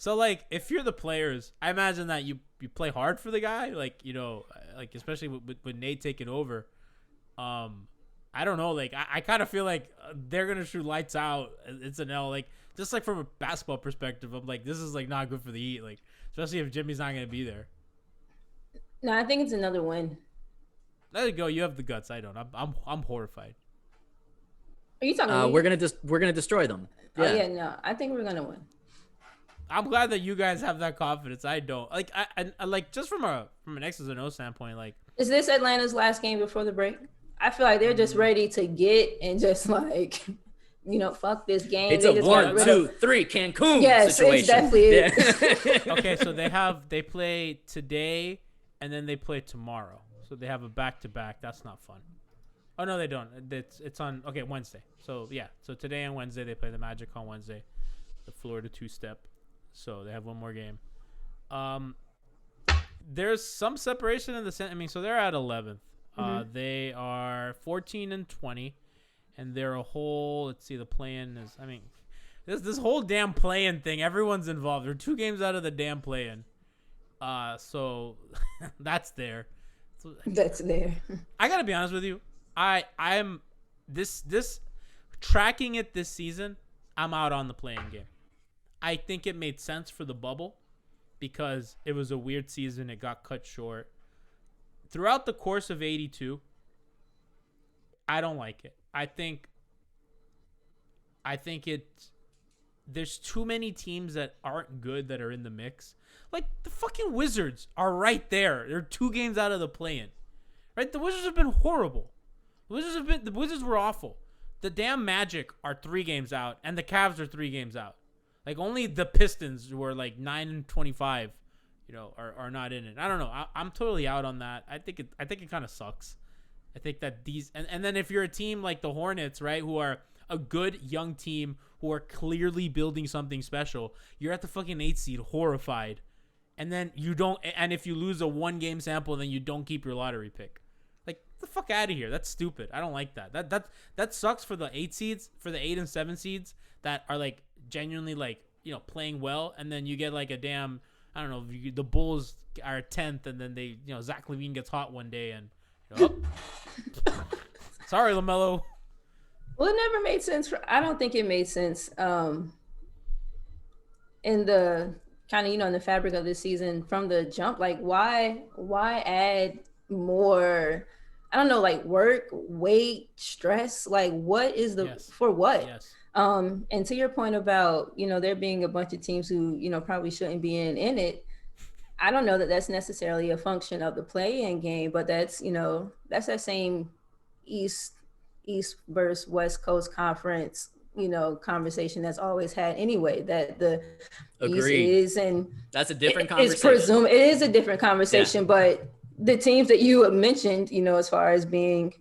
[SPEAKER 1] So, like, if you're the players, I imagine that you play hard for the guy, like, you know, like, especially with Nate taking over. I don't know, like, I kind of feel like they're going to shoot lights out. It's an L, like, just, like, from a basketball perspective, I'm like, this is, like, not good for the Heat, like, especially if Jimmy's not going to be there.
[SPEAKER 2] No, I think it's another win.
[SPEAKER 1] There you go. You have the guts. I don't. I'm horrified.
[SPEAKER 2] Are you talking?
[SPEAKER 3] We're gonna destroy them.
[SPEAKER 2] Yeah. Oh, yeah, no, I think we're gonna win.
[SPEAKER 1] I'm glad that you guys have that confidence. I don't. Like, I like, just from an X's and O standpoint, like,
[SPEAKER 2] is this Atlanta's last game before the break? I feel like they're just ready to get and just like, you know, fuck this game.
[SPEAKER 3] It's a 1, 2, 3 Cancun situation.
[SPEAKER 2] Yes, definitely is.
[SPEAKER 1] Yeah. Okay, so they play today and then they play tomorrow. So they have a back-to-back. That's not fun. Oh, no, they don't. It's on, okay, Wednesday. So, yeah. So today and Wednesday, they play the Magic on Wednesday. The Florida two-step. So they have one more game. There's some separation in the – I mean, so they're at 11th. They are 14-20, and they're a whole – let's see, the play-in is – I mean, this whole damn play-in thing, everyone's involved. They're 2 games out of the damn play-in. So that's there.
[SPEAKER 2] That's there.
[SPEAKER 1] I got to be honest with you. I'm this tracking it this season, I'm out on the play-in game. I think it made sense for the bubble because it was a weird season. It got cut short. Throughout the course of 82, I don't like it. I think there's too many teams that aren't good that are in the mix. Like, the fucking Wizards are right there. They're 2 games out of the play-in. Right? The Wizards have been horrible. The Wizards were awful. The damn Magic are 3 games out, and the Cavs are 3 games out. Like, only the Pistons, who are like 9-25, you know, are not in it. I don't know. I'm totally out on that. I think it kind of sucks. I think that and then if you're a team like the Hornets, right, who are a good young team who are clearly building something special, you're at the fucking 8th seed, horrified, and then you don't. And if you lose a 1-game sample, then you don't keep your lottery pick. Like, get the fuck out of here. That's stupid. I don't like that. That sucks for the 8 seeds, for the 8 and 7 seeds that are like genuinely like, you know, playing well, and then you get like a damn, I don't know, the Bulls are 10th, and then they, you know, Zach LaVine gets hot one day, and you know, sorry, LaMelo.
[SPEAKER 2] Well, it never made sense. I don't think it made sense in the kind of, you know, in the fabric of this season from the jump. Like, why add more? I don't know, like work, weight, stress. Like, what is for what?
[SPEAKER 1] Yes.
[SPEAKER 2] And to your point about, you know, there being a bunch of teams who, you know, probably shouldn't be in it. I don't know that that's necessarily a function of the play-in game, but that's, you know, that's that same East versus West Coast conference conversation that's always had anyway, that the
[SPEAKER 3] Agreed.
[SPEAKER 2] East is, and
[SPEAKER 3] that's a different
[SPEAKER 2] it's
[SPEAKER 3] conversation.
[SPEAKER 2] it is a different conversation, but the teams that you mentioned, as far as being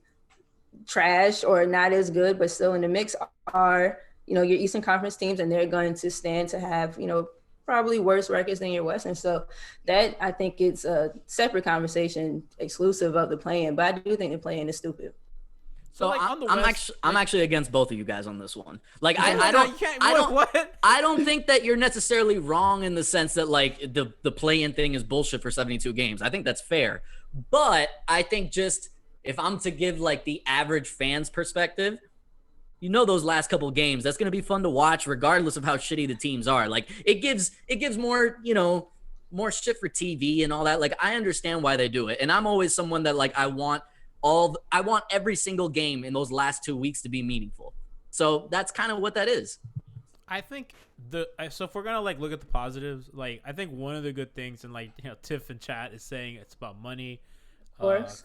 [SPEAKER 2] trash or not as good, but still in the mix are, your Eastern Conference teams, and they're going to stand to have, probably worse records than your Western. So that, I think, it's a separate conversation exclusive of the play-in, but I do think the play-in is stupid.
[SPEAKER 3] So like I'm actually against both of you guys on this one. Like I don't think that you're necessarily wrong in the sense that like the play-in thing is bullshit for 72 games. I think that's fair. But I think just if I'm to give like the average fan's perspective, those last couple games, that's going to be fun to watch regardless of how shitty the teams are. Like it gives more, more shit for TV and all that. Like I understand why they do it. And I'm always someone that like I want every single game in those last 2 weeks to be meaningful. So that's kind of what that is. I
[SPEAKER 1] think so if we're going to like look at the positives, like I think one of the good things, and like, Tiff in chat is saying it's about money.
[SPEAKER 2] Of course.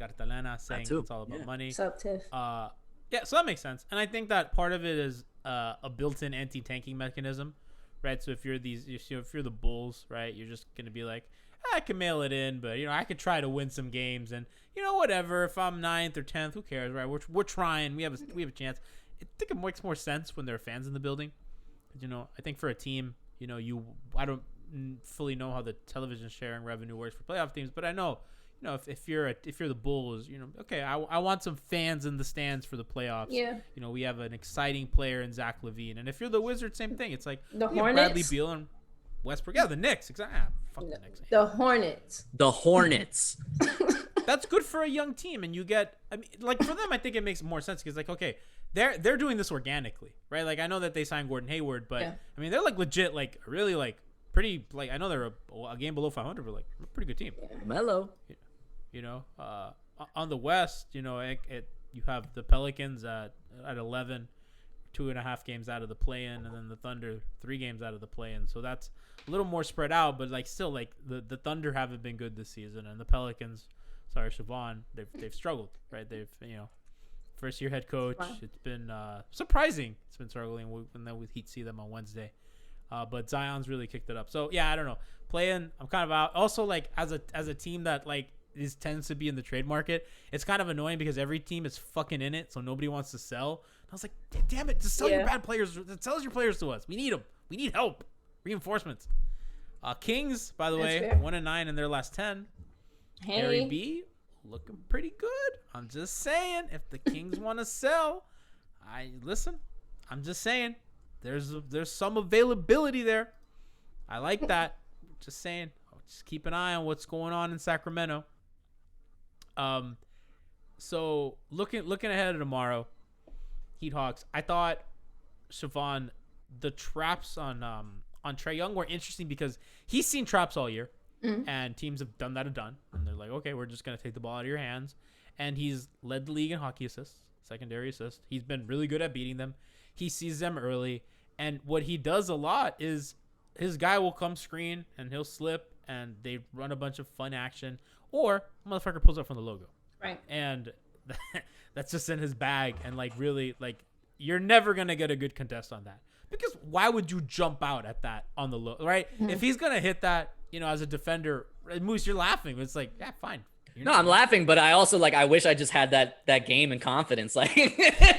[SPEAKER 1] Cartelena saying it's all about money.
[SPEAKER 2] What's up, Tiff?
[SPEAKER 1] Yeah, so that makes sense. And I think that part of it is a built-in anti-tanking mechanism, right? So if you're if you're the Bulls, right, you're just going to be like, I can mail it in, but, I could try to win some games, and, whatever. If I'm 9th or 10th, who cares, right? We're trying. We have a chance. I think it makes more sense when there are fans in the building. I think for a team, I don't fully know how the television sharing revenue works for playoff teams, but I know, if you're the Bulls, okay, I want some fans in the stands for the playoffs.
[SPEAKER 2] Yeah.
[SPEAKER 1] We have an exciting player in Zach LaVine, and if you're the Wizards, same thing. It's like
[SPEAKER 2] the Hornets,
[SPEAKER 1] Bradley Beal and Westbrook. Yeah, the Knicks. Exactly. Fuck the Knicks.
[SPEAKER 2] The Hornets.
[SPEAKER 3] The Hornets.
[SPEAKER 1] That's good for a young team, and you get. I mean, like for them, I think it makes more sense because, like, okay, they're doing this organically, right? Like I know that they signed Gordon Hayward, but I mean they're like legit, like really, like pretty, like I know they're a game below 500, but like a pretty good team.
[SPEAKER 3] Mellow.
[SPEAKER 1] On the West, you have the Pelicans at 11, 2.5 games out of the play-in, and then the Thunder 3 games out of the play-in. So that's a little more spread out, but like still, like the Thunder haven't been good this season, and the Pelicans, sorry, Siobhan, they've struggled, right? They've first-year head coach. Wow. It's been surprising. It's been struggling, and then we see them on Wednesday. But Zion's really kicked it up. So yeah, I don't know. Play-in, I'm kind of out. Also, like as a team that like tends to be in the trade market, it's kind of annoying because every team is fucking in it, so nobody wants to sell. I was like, damn it, just sell your bad players. Sell your players to us. We need them. We need help. Reinforcements. Kings, by the way, 1-9 in their last 10.
[SPEAKER 2] Hey.
[SPEAKER 1] Harry B, looking pretty good. I'm just saying, if the Kings want to sell, I'm just saying, there's some availability there. I like that. Just saying. Just keep an eye on what's going on in Sacramento. So looking ahead to tomorrow, Heat Hawks. I thought, Siobhan, the traps on Trae Young were interesting because he's seen traps all year, and teams have done that a ton, and they're like, okay, we're just gonna take the ball out of your hands. And he's led the league in hockey assists, secondary assists. He's been really good at beating them. He sees them early, and what he does a lot is his guy will come screen and he'll slip, and they run a bunch of fun action, or motherfucker pulls up from the logo.
[SPEAKER 2] Right. And
[SPEAKER 1] that's just in his bag, and like really, like you're never gonna get a good contest on that, because why would you jump out at that on the low, right? Mm-hmm. If he's gonna hit that, as a defender, Moose, you're laughing. It's like, yeah, fine.
[SPEAKER 3] I'm laughing, but I also I wish I just had that game and confidence, like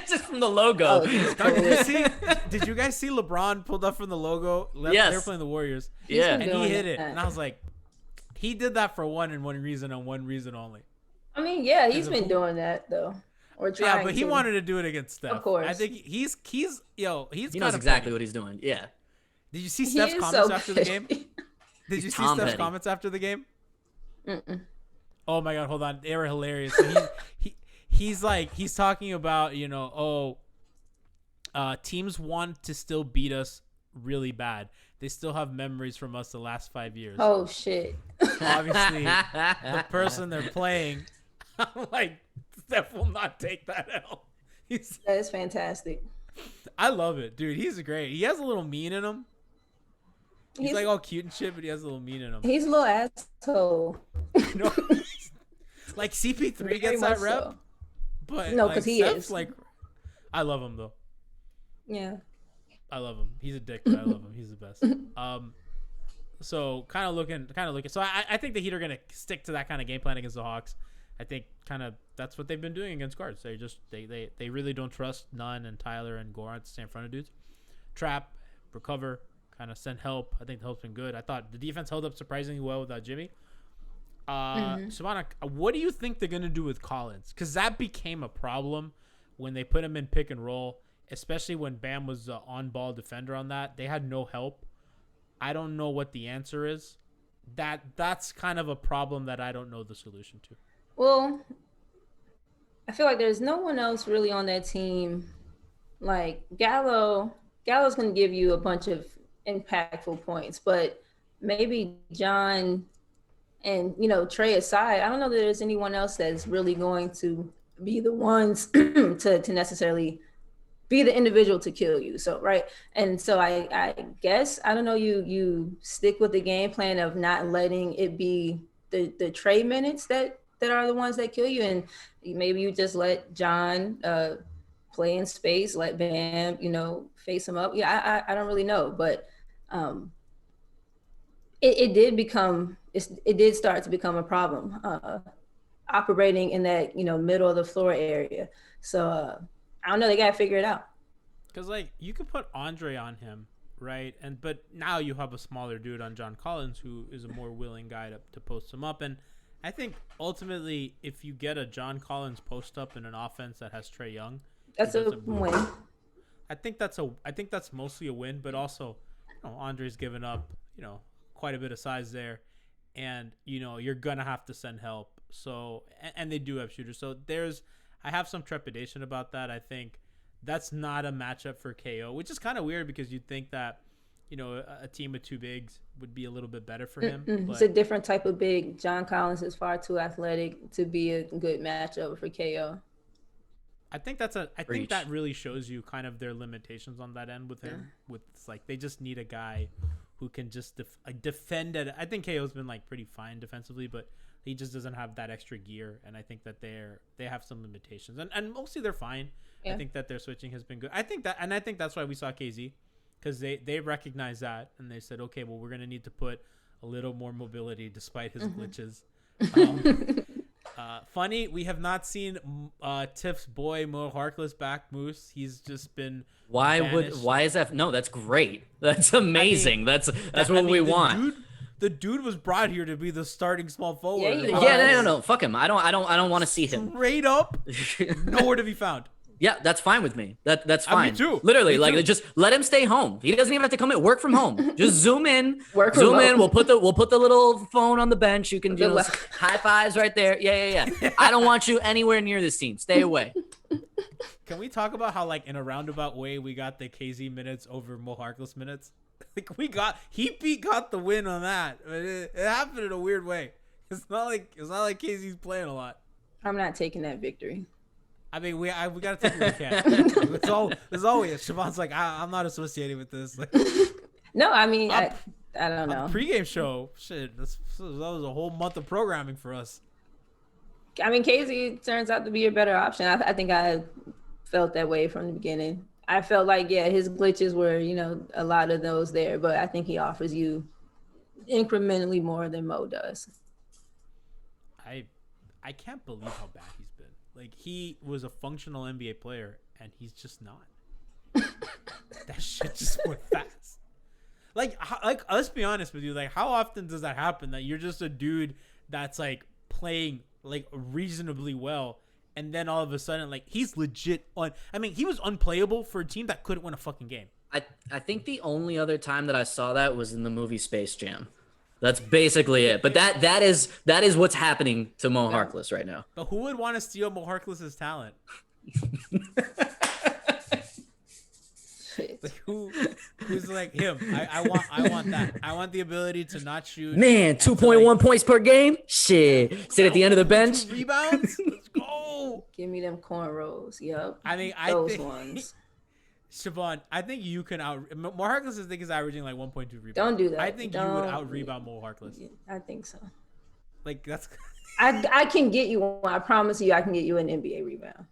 [SPEAKER 3] just from the logo.
[SPEAKER 1] Did you guys see LeBron pulled up from the logo?
[SPEAKER 3] Yes.
[SPEAKER 1] They were playing the Warriors.
[SPEAKER 3] Yeah.
[SPEAKER 1] And he hit it. And I was like, he did that for one reason and one reason only.
[SPEAKER 2] I mean, yeah, he's been doing that though. Or trying.
[SPEAKER 1] Yeah, but he wanted to do it against Steph.
[SPEAKER 2] Of course.
[SPEAKER 1] I think he knows
[SPEAKER 3] exactly what he's doing. Yeah.
[SPEAKER 1] Did you see Steph's comments after the game? Did you see Steph's comments after the game?
[SPEAKER 2] Mm-mm.
[SPEAKER 1] Oh my God, hold on. They were hilarious. So he's talking about, teams want to still beat us really bad. They still have memories from us the last 5 years.
[SPEAKER 2] Oh shit.
[SPEAKER 1] Obviously, the person they're playing, I'm like, Steph will not take that L.
[SPEAKER 2] That is fantastic.
[SPEAKER 1] I love it, dude. He's great. He has a little mean in him. He's like all cute and shit, but he has a little mean in him.
[SPEAKER 2] He's a little asshole.
[SPEAKER 1] Like CP3 very gets that rep,
[SPEAKER 2] so.
[SPEAKER 1] but
[SPEAKER 2] no, because he is.
[SPEAKER 1] Like, I love him though.
[SPEAKER 2] Yeah.
[SPEAKER 1] I love him. He's a dick, but I love him. He's the best. So kind of looking. So I think the Heat are gonna stick to that kind of game plan against the Hawks. I think kind of that's what they've been doing against guards. They really don't trust Nunn and Tyler and Goran to stay in front of dudes. Trap, recover, kind of send help. I think the help's been good. I thought the defense held up surprisingly well without Jimmy. Shavana, what do you think they're gonna do with Collins? Because that became a problem when they put him in pick and roll, especially when Bam was the on-ball defender on that. They had no help. I don't know what the answer is. That's kind of a problem that I don't know the solution to.
[SPEAKER 2] Well, I feel like there's no one else really on that team. Like Gallo's going to give you a bunch of impactful points, but maybe John and, Trey aside, I don't know that there's anyone else that's really going to be the ones to necessarily be the individual to kill you. So, right. And so I guess, I don't know, you stick with the game plan of not letting it be the Trey minutes that are the ones that kill you. And maybe you just let John play in space, let Bam, face him up. Yeah, I don't really know, but it did start to become a problem operating in that, middle of the floor area. So I don't know. They got to figure it out.
[SPEAKER 1] Because, you could put Andre on him, right? But now you have a smaller dude on John Collins who is a more willing guy to post him up. And I think, ultimately, if you get a John Collins post up in an offense that has Trae Young,
[SPEAKER 2] that's a win.
[SPEAKER 1] I think that's mostly a win. But also, Andre's given up, quite a bit of size there. And, you're going to have to send help. So, and they do have shooters. So I have some trepidation about that. I think that's not a matchup for KO, which is kind of weird because you'd think that, a team with two bigs would be a little bit better for him.
[SPEAKER 2] It's a different type of big. John Collins is far too athletic to be a good matchup for KO.
[SPEAKER 1] I think that really shows you kind of their limitations on that end with him. With they just need a guy who can just defend it. I think KO's been pretty fine defensively, but he just doesn't have that extra gear, and I think that they have some limitations, and mostly they're fine. Yeah. I think that their switching has been good. I think that's why we saw KZ, because they recognized that and they said, okay, well, we're gonna need to put a little more mobility despite his glitches. Funny, we have not seen Tiff's boy Mo Harkless back. Moose, he's just been.
[SPEAKER 3] Why is that? No, that's great. That's amazing. That's what we want.
[SPEAKER 1] The dude was brought here to be the starting small forward.
[SPEAKER 3] Yeah, no. Fuck him. I don't want to see him.
[SPEAKER 1] Straight up, nowhere to be found.
[SPEAKER 3] Yeah, that's fine with me. That's fine.
[SPEAKER 1] Me too.
[SPEAKER 3] Literally, just let him stay home. He doesn't even have to come in. Work from home. Just zoom in.
[SPEAKER 2] Zoom
[SPEAKER 3] in. We'll put the little phone on the bench. You can do high fives right there. Yeah. I don't want you anywhere near this team. Stay away.
[SPEAKER 1] Can we talk about how in a roundabout way we got the KZ minutes over Mo Harkless minutes? He got the win on that. It happened in a weird way. It's not like KZ's playing a lot.
[SPEAKER 2] I'm not taking that victory.
[SPEAKER 1] I mean, we gotta take what we can. It's always Siobhan's I'm not associated with this.
[SPEAKER 2] No, I mean, I don't know.
[SPEAKER 1] Pregame show, shit. That was a whole month of programming for us.
[SPEAKER 2] I mean, KZ turns out to be a better option. I think I felt that way from the beginning. I felt his glitches were, a lot of those there, but I think he offers you incrementally more than Mo does.
[SPEAKER 1] I can't believe how bad he's been. He was a functional NBA player, and he's just not. That shit just went fast. Let's be honest with you. How often does that happen? That you're just a dude that's playing reasonably well, and then all of a sudden he's legit he was unplayable for a team that couldn't win a fucking game.
[SPEAKER 3] I think the only other time that I saw that was in the movie Space Jam. That's basically it. But that is what's happening to Mo Harkless right now.
[SPEAKER 1] But who would want to steal Mo Harkless's talent? Who's him? I want that. I want the ability to not shoot.
[SPEAKER 3] Man, 2.1 points per game. Shit. Sit at the end of the bench.
[SPEAKER 1] Rebounds. Let's go.
[SPEAKER 2] Give me them cornrows. Yep.
[SPEAKER 1] I mean, those ones. Siobhan, I think you can Mo Harkless is averaging 1.2 rebounds.
[SPEAKER 2] Don't do that.
[SPEAKER 1] I think you would out rebound Mo Harkless.
[SPEAKER 2] I think so.
[SPEAKER 1] That's.
[SPEAKER 2] I can get you one. I promise you, I can get you an NBA rebound.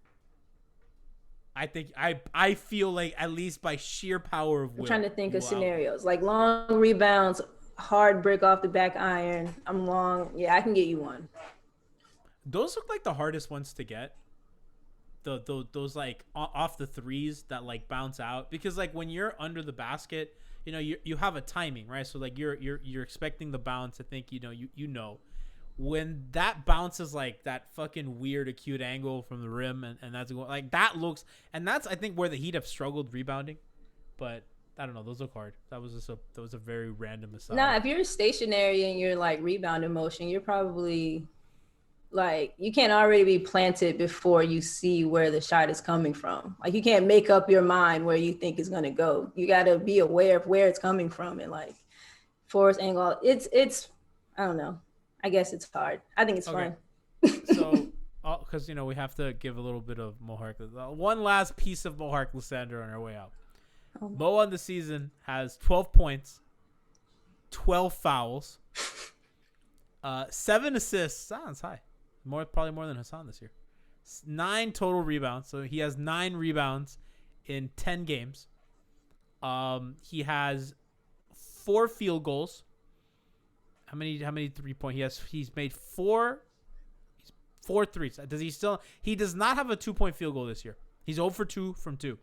[SPEAKER 1] I feel like at least by sheer power of will.
[SPEAKER 2] I'm trying to think of scenarios like long rebounds, hard break off the back iron. I'm long. Yeah, I can get you one.
[SPEAKER 1] Those look like the hardest ones to get. Those like off the threes that like bounce out, because like when you're under the basket, you know, you have a timing, right? So like you're expecting the bounce. I think you know when that bounces like that fucking weird acute angle from the rim, and that's like that looks, and that's I think where the Heat have struggled rebounding, but I don't know, those look hard. That was a very random aside.
[SPEAKER 2] Nah, if you're stationary and you're like rebounding motion, you're probably like, you can't already be planted before you see where the shot is coming from. Like you can't make up your mind where you think it's going to go. You got to be aware of where it's coming from and like force angle. It's I don't know. I guess it's hard. I think it's fun.
[SPEAKER 1] So, because we have to give a little bit of Mo Harkless. One last piece of Mo Harkless Sander on our way out. Mo on the season has 12 points, 12 fouls, 7 assists. Sounds high. Probably more than Hassan this year. 9 total rebounds. So he has 9 rebounds in 10 games. He has 4 field goals. How many 3-point? He's made 4 threes. He does not have a 2-point field goal this year. He's 0 for 2 from 2.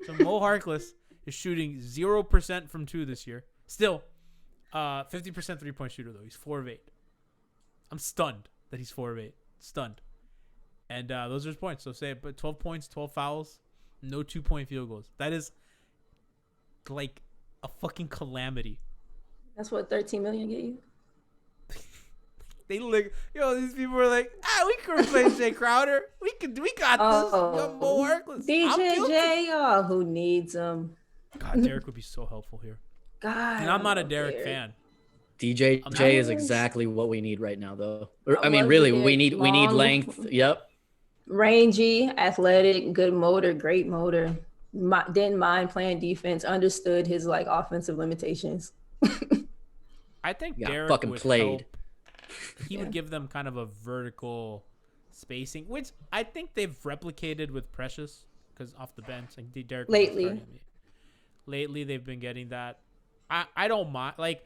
[SPEAKER 1] So Mo Harkless is shooting 0% from 2 this year. Still, 50% 3-point shooter though. He's 4 of 8. I'm stunned that he's 4 of 8. Stunned. And those are his points. So say it, but 12 points, 12 fouls, no 2-point field goals. That is like a fucking calamity.
[SPEAKER 2] That's what 13 million get you.
[SPEAKER 1] They look, these people are like, we could replace Jay Crowder. We got this. We got Mo Harkless.
[SPEAKER 2] DJ, who needs him?
[SPEAKER 1] God, Derek would be so helpful here.
[SPEAKER 2] God,
[SPEAKER 1] and I'm not a Derek fan.
[SPEAKER 3] DJ is exactly what we need right now, though. I mean, really, we need length. Yep.
[SPEAKER 2] Rangy, athletic, good motor, great motor. Didn't mind playing defense. Understood his like offensive limitations.
[SPEAKER 1] I think Derek
[SPEAKER 3] fucking
[SPEAKER 1] would
[SPEAKER 3] played.
[SPEAKER 1] Help. He would give them kind of a vertical spacing, which I think they've replicated with Precious, because off the bench, like Derek lately they've been getting that. I don't mind. Like,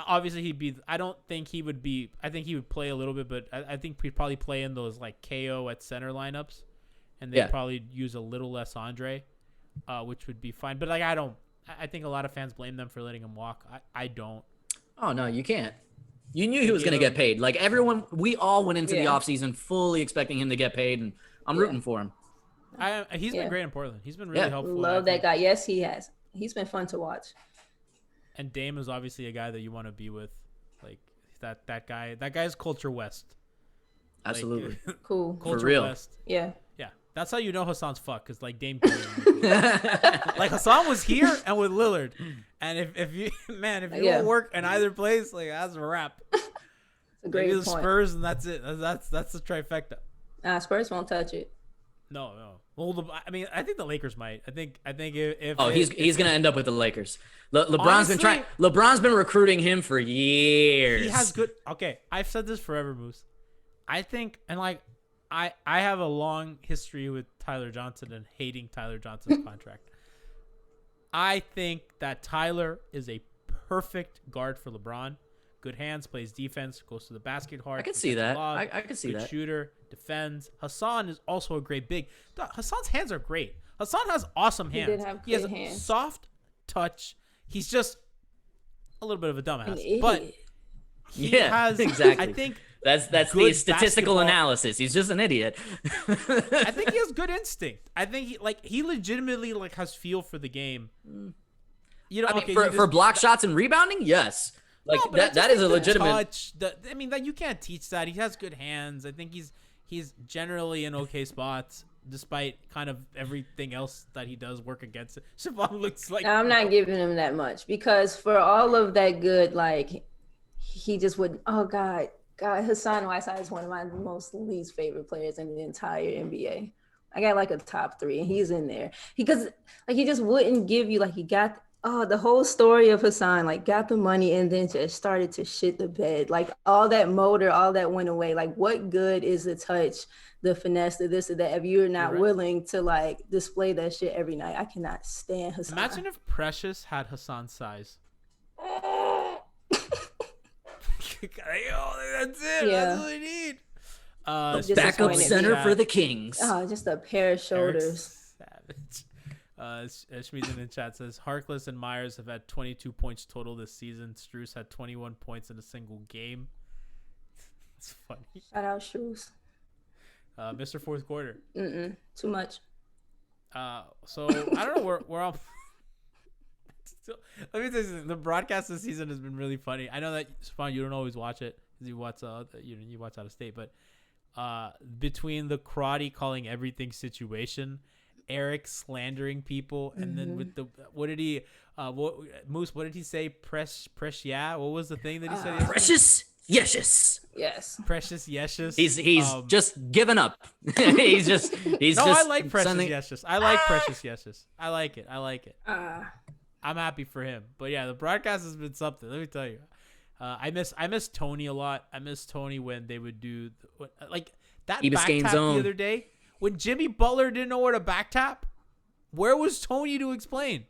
[SPEAKER 1] obviously I don't think he would be. I think he would play a little bit, but I think he'd probably play in those like KO at center lineups, and they'd probably use a little less Andre, which would be fine. But like I think a lot of fans blame them for letting him walk. I don't.
[SPEAKER 3] Oh no, you can't. You knew he was going to get paid. Like everyone, we all went into the offseason fully expecting him to get paid, and I'm rooting for him.
[SPEAKER 1] He's been great in Portland. He's been really helpful.
[SPEAKER 2] Love that guy. Yes, he has. He's been fun to watch.
[SPEAKER 1] And Dame is obviously a guy that you want to be with. Like that guy. That guy's Culture West.
[SPEAKER 3] Absolutely.
[SPEAKER 2] Like, cool.
[SPEAKER 1] Culture
[SPEAKER 3] for real.
[SPEAKER 1] West.
[SPEAKER 2] Yeah.
[SPEAKER 1] Yeah. That's how you know Hassan's fucked, because like Dame like Hassan was here and with Lillard. And if you don't work in either place, like that's a wrap.
[SPEAKER 2] It's a great point.
[SPEAKER 1] The Spurs, and that's it. That's the trifecta.
[SPEAKER 2] Spurs won't touch it.
[SPEAKER 1] No. Well, I think the Lakers might. I think if
[SPEAKER 3] he's gonna end up with the Lakers. LeBron's been recruiting him for years.
[SPEAKER 1] He has good. Okay, I've said this forever, Moose. I think, and like I have a long history with Tyler Johnson and hating Tyler Johnson's contract. I think that Tyler is a perfect guard for LeBron. Good hands, plays defense, goes to the basket hard.
[SPEAKER 3] I can see that. I can see
[SPEAKER 1] good
[SPEAKER 3] that.
[SPEAKER 1] Shooter, defends. Hassan is also a great big. Hassan's hands are great. Hassan has awesome hands. He has a soft touch. He's just a little bit of a dumbass, but he has
[SPEAKER 3] exactly.
[SPEAKER 1] I think
[SPEAKER 3] that's the statistical analysis. He's just an idiot.
[SPEAKER 1] I think he has good instinct. I think he legitimately has feel for the game.
[SPEAKER 3] For block shots and rebounding, yes. Like that is a legitimate
[SPEAKER 1] touch. That you can't teach that. He has good hands. I think he's generally in okay spots, despite kind of everything else that he does work against it. Siobhan looks like
[SPEAKER 2] I'm not giving him that much, because for all of that good, like he just wouldn't. Oh God, Hassan Whiteside is one of my most least favorite players in the entire NBA. I got like a top 3, and he's in there because like he just wouldn't give you like he got. Oh, the whole story of Hassan, like got the money and then just started to shit the bed. Like all that motor, all that went away. Like what good is the touch, the finesse, the this or that if you're not willing to like display that shit every night? I cannot stand Hassan.
[SPEAKER 1] Imagine if Precious had Hassan's size. That's it.
[SPEAKER 2] Yeah.
[SPEAKER 1] That's what we need.
[SPEAKER 3] Backup center for the Kings.
[SPEAKER 2] Oh, just a pair of shoulders.
[SPEAKER 1] Savage. Schmieden in the chat says Harkless and Myers have had 22 points total this season. Strus had 21 points in a single game. It's funny.
[SPEAKER 2] Shout out Strus.
[SPEAKER 1] Mr. Fourth Quarter.
[SPEAKER 2] Too much.
[SPEAKER 1] So I don't know. We're all. Let me tell you something. The broadcast this season has been really funny. I know that Spawn, you don't always watch it because you watch out of state, but between the karate calling everything situation, Eric slandering people, and then with the Moose, what did he say? Yeah. What was the thing that he said?
[SPEAKER 3] Precious yes.
[SPEAKER 1] Precious yes.
[SPEAKER 3] He's just given up. he's just.
[SPEAKER 1] I like Precious yes. I like Precious yes. I like it. I'm happy for him. But yeah, the broadcast has been something. Let me tell you. I miss Tony a lot. I miss Tony when they would do like that back tap the other day. When Jimmy Butler didn't know where to back tap, where was Tony to explain?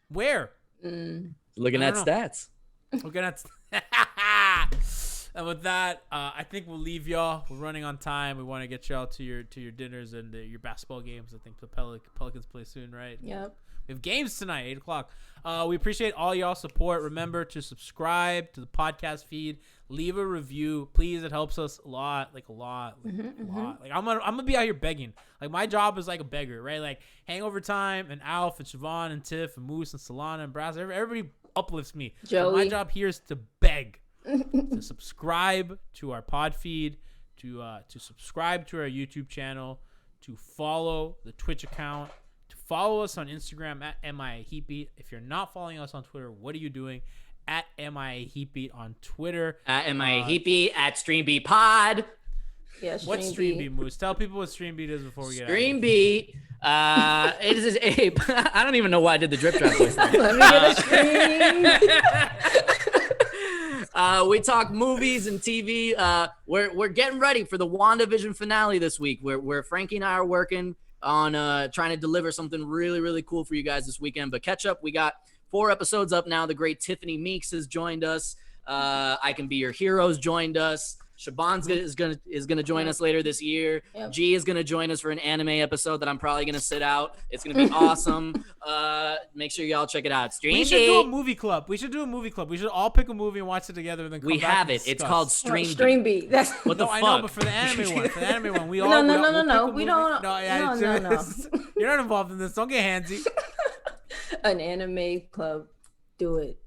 [SPEAKER 1] Where?
[SPEAKER 3] Looking at stats.
[SPEAKER 1] Looking at And with that, I think we'll leave y'all. We're running on time. We want to get y'all to your dinners and your basketball games. I think the Pelicans play soon, right?
[SPEAKER 2] Yep.
[SPEAKER 1] We have games tonight, 8 o'clock. We appreciate all y'all support. Remember to subscribe to the podcast feed. Leave a review, please. It helps us a lot. Like I'm gonna be out here begging. Like my job is like a beggar, right? Like Hangover Time and Alf and Siobhan and Tiff and Moose and Solana and Brass. Everybody uplifts me.
[SPEAKER 2] Joey.
[SPEAKER 1] So my job here is to beg, to subscribe to our pod feed, to subscribe to our YouTube channel, to follow the Twitch account. Follow us on Instagram at MIAHeatBeat. If you're not following us on Twitter, what are you doing? At MIAHeatBeat on Twitter.
[SPEAKER 3] At MIAHeatBeat, at StreamBeatPod.
[SPEAKER 2] Yeah,
[SPEAKER 1] what's StreamBeat, Moose? Tell people what StreamBeat is before we get
[SPEAKER 3] StreamBeat. It is a. I don't even know why I did the drip drop voice.
[SPEAKER 2] Let me get a stream.
[SPEAKER 3] We talk movies and TV. We're getting ready for the WandaVision finale this week. Where Frankie and I are working on trying to deliver something really, really cool for you guys this weekend. But catch up. We got 4 episodes up now. The great Tiffany Meeks has joined us. I Can Be Your Heroes joined us. Shaban's is gonna join us later this year.
[SPEAKER 2] Yep.
[SPEAKER 3] G is gonna join us for an anime episode that I'm probably gonna sit out. It's gonna be awesome. Make sure y'all check it out.
[SPEAKER 1] We should do a movie club. We should all pick a movie and watch it together and then come
[SPEAKER 3] we
[SPEAKER 1] back
[SPEAKER 3] have
[SPEAKER 1] and
[SPEAKER 3] it.
[SPEAKER 1] discuss.
[SPEAKER 3] It's called
[SPEAKER 2] StreamBeat. That's
[SPEAKER 3] what the fuck?
[SPEAKER 1] I know, but for the anime one, we all
[SPEAKER 2] no. We don't.
[SPEAKER 1] No. You're not involved in this. Don't get handsy.
[SPEAKER 2] An anime club. Do it.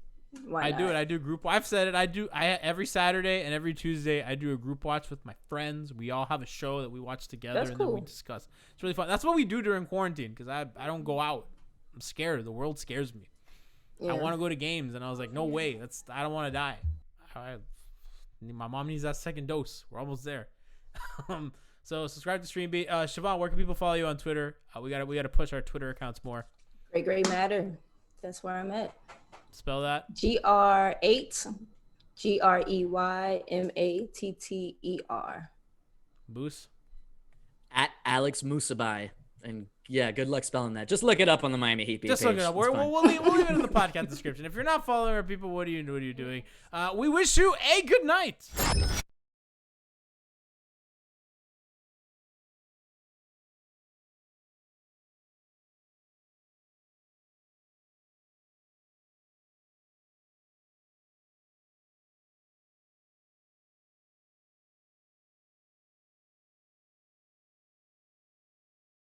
[SPEAKER 2] Why not?
[SPEAKER 1] I do group. I've said it. I every Saturday and every Tuesday I do a group watch with my friends. We all have a show that we watch together.
[SPEAKER 2] That's
[SPEAKER 1] and
[SPEAKER 2] cool.
[SPEAKER 1] Then we discuss. It's really fun. That's what we do during quarantine because I don't go out. I'm scared. The world scares me.
[SPEAKER 2] Yeah.
[SPEAKER 1] I want to go to games and I was like, no way. I don't want to die. My mom needs that second dose. We're almost there. So subscribe to StreamBeat. Siobhan, where can people follow you on Twitter? We gotta push our Twitter accounts more.
[SPEAKER 2] Great Matter. That's where I'm at.
[SPEAKER 1] Spell that.
[SPEAKER 2] GR8 GREYMATTER.
[SPEAKER 1] Boos.
[SPEAKER 3] At Alex Musabai. And yeah, good luck spelling that. Just look it up on the Miami Heat page.
[SPEAKER 1] Just look it up. We'll leave it in the podcast description. If you're not following our people, what are you doing? We wish you a good night.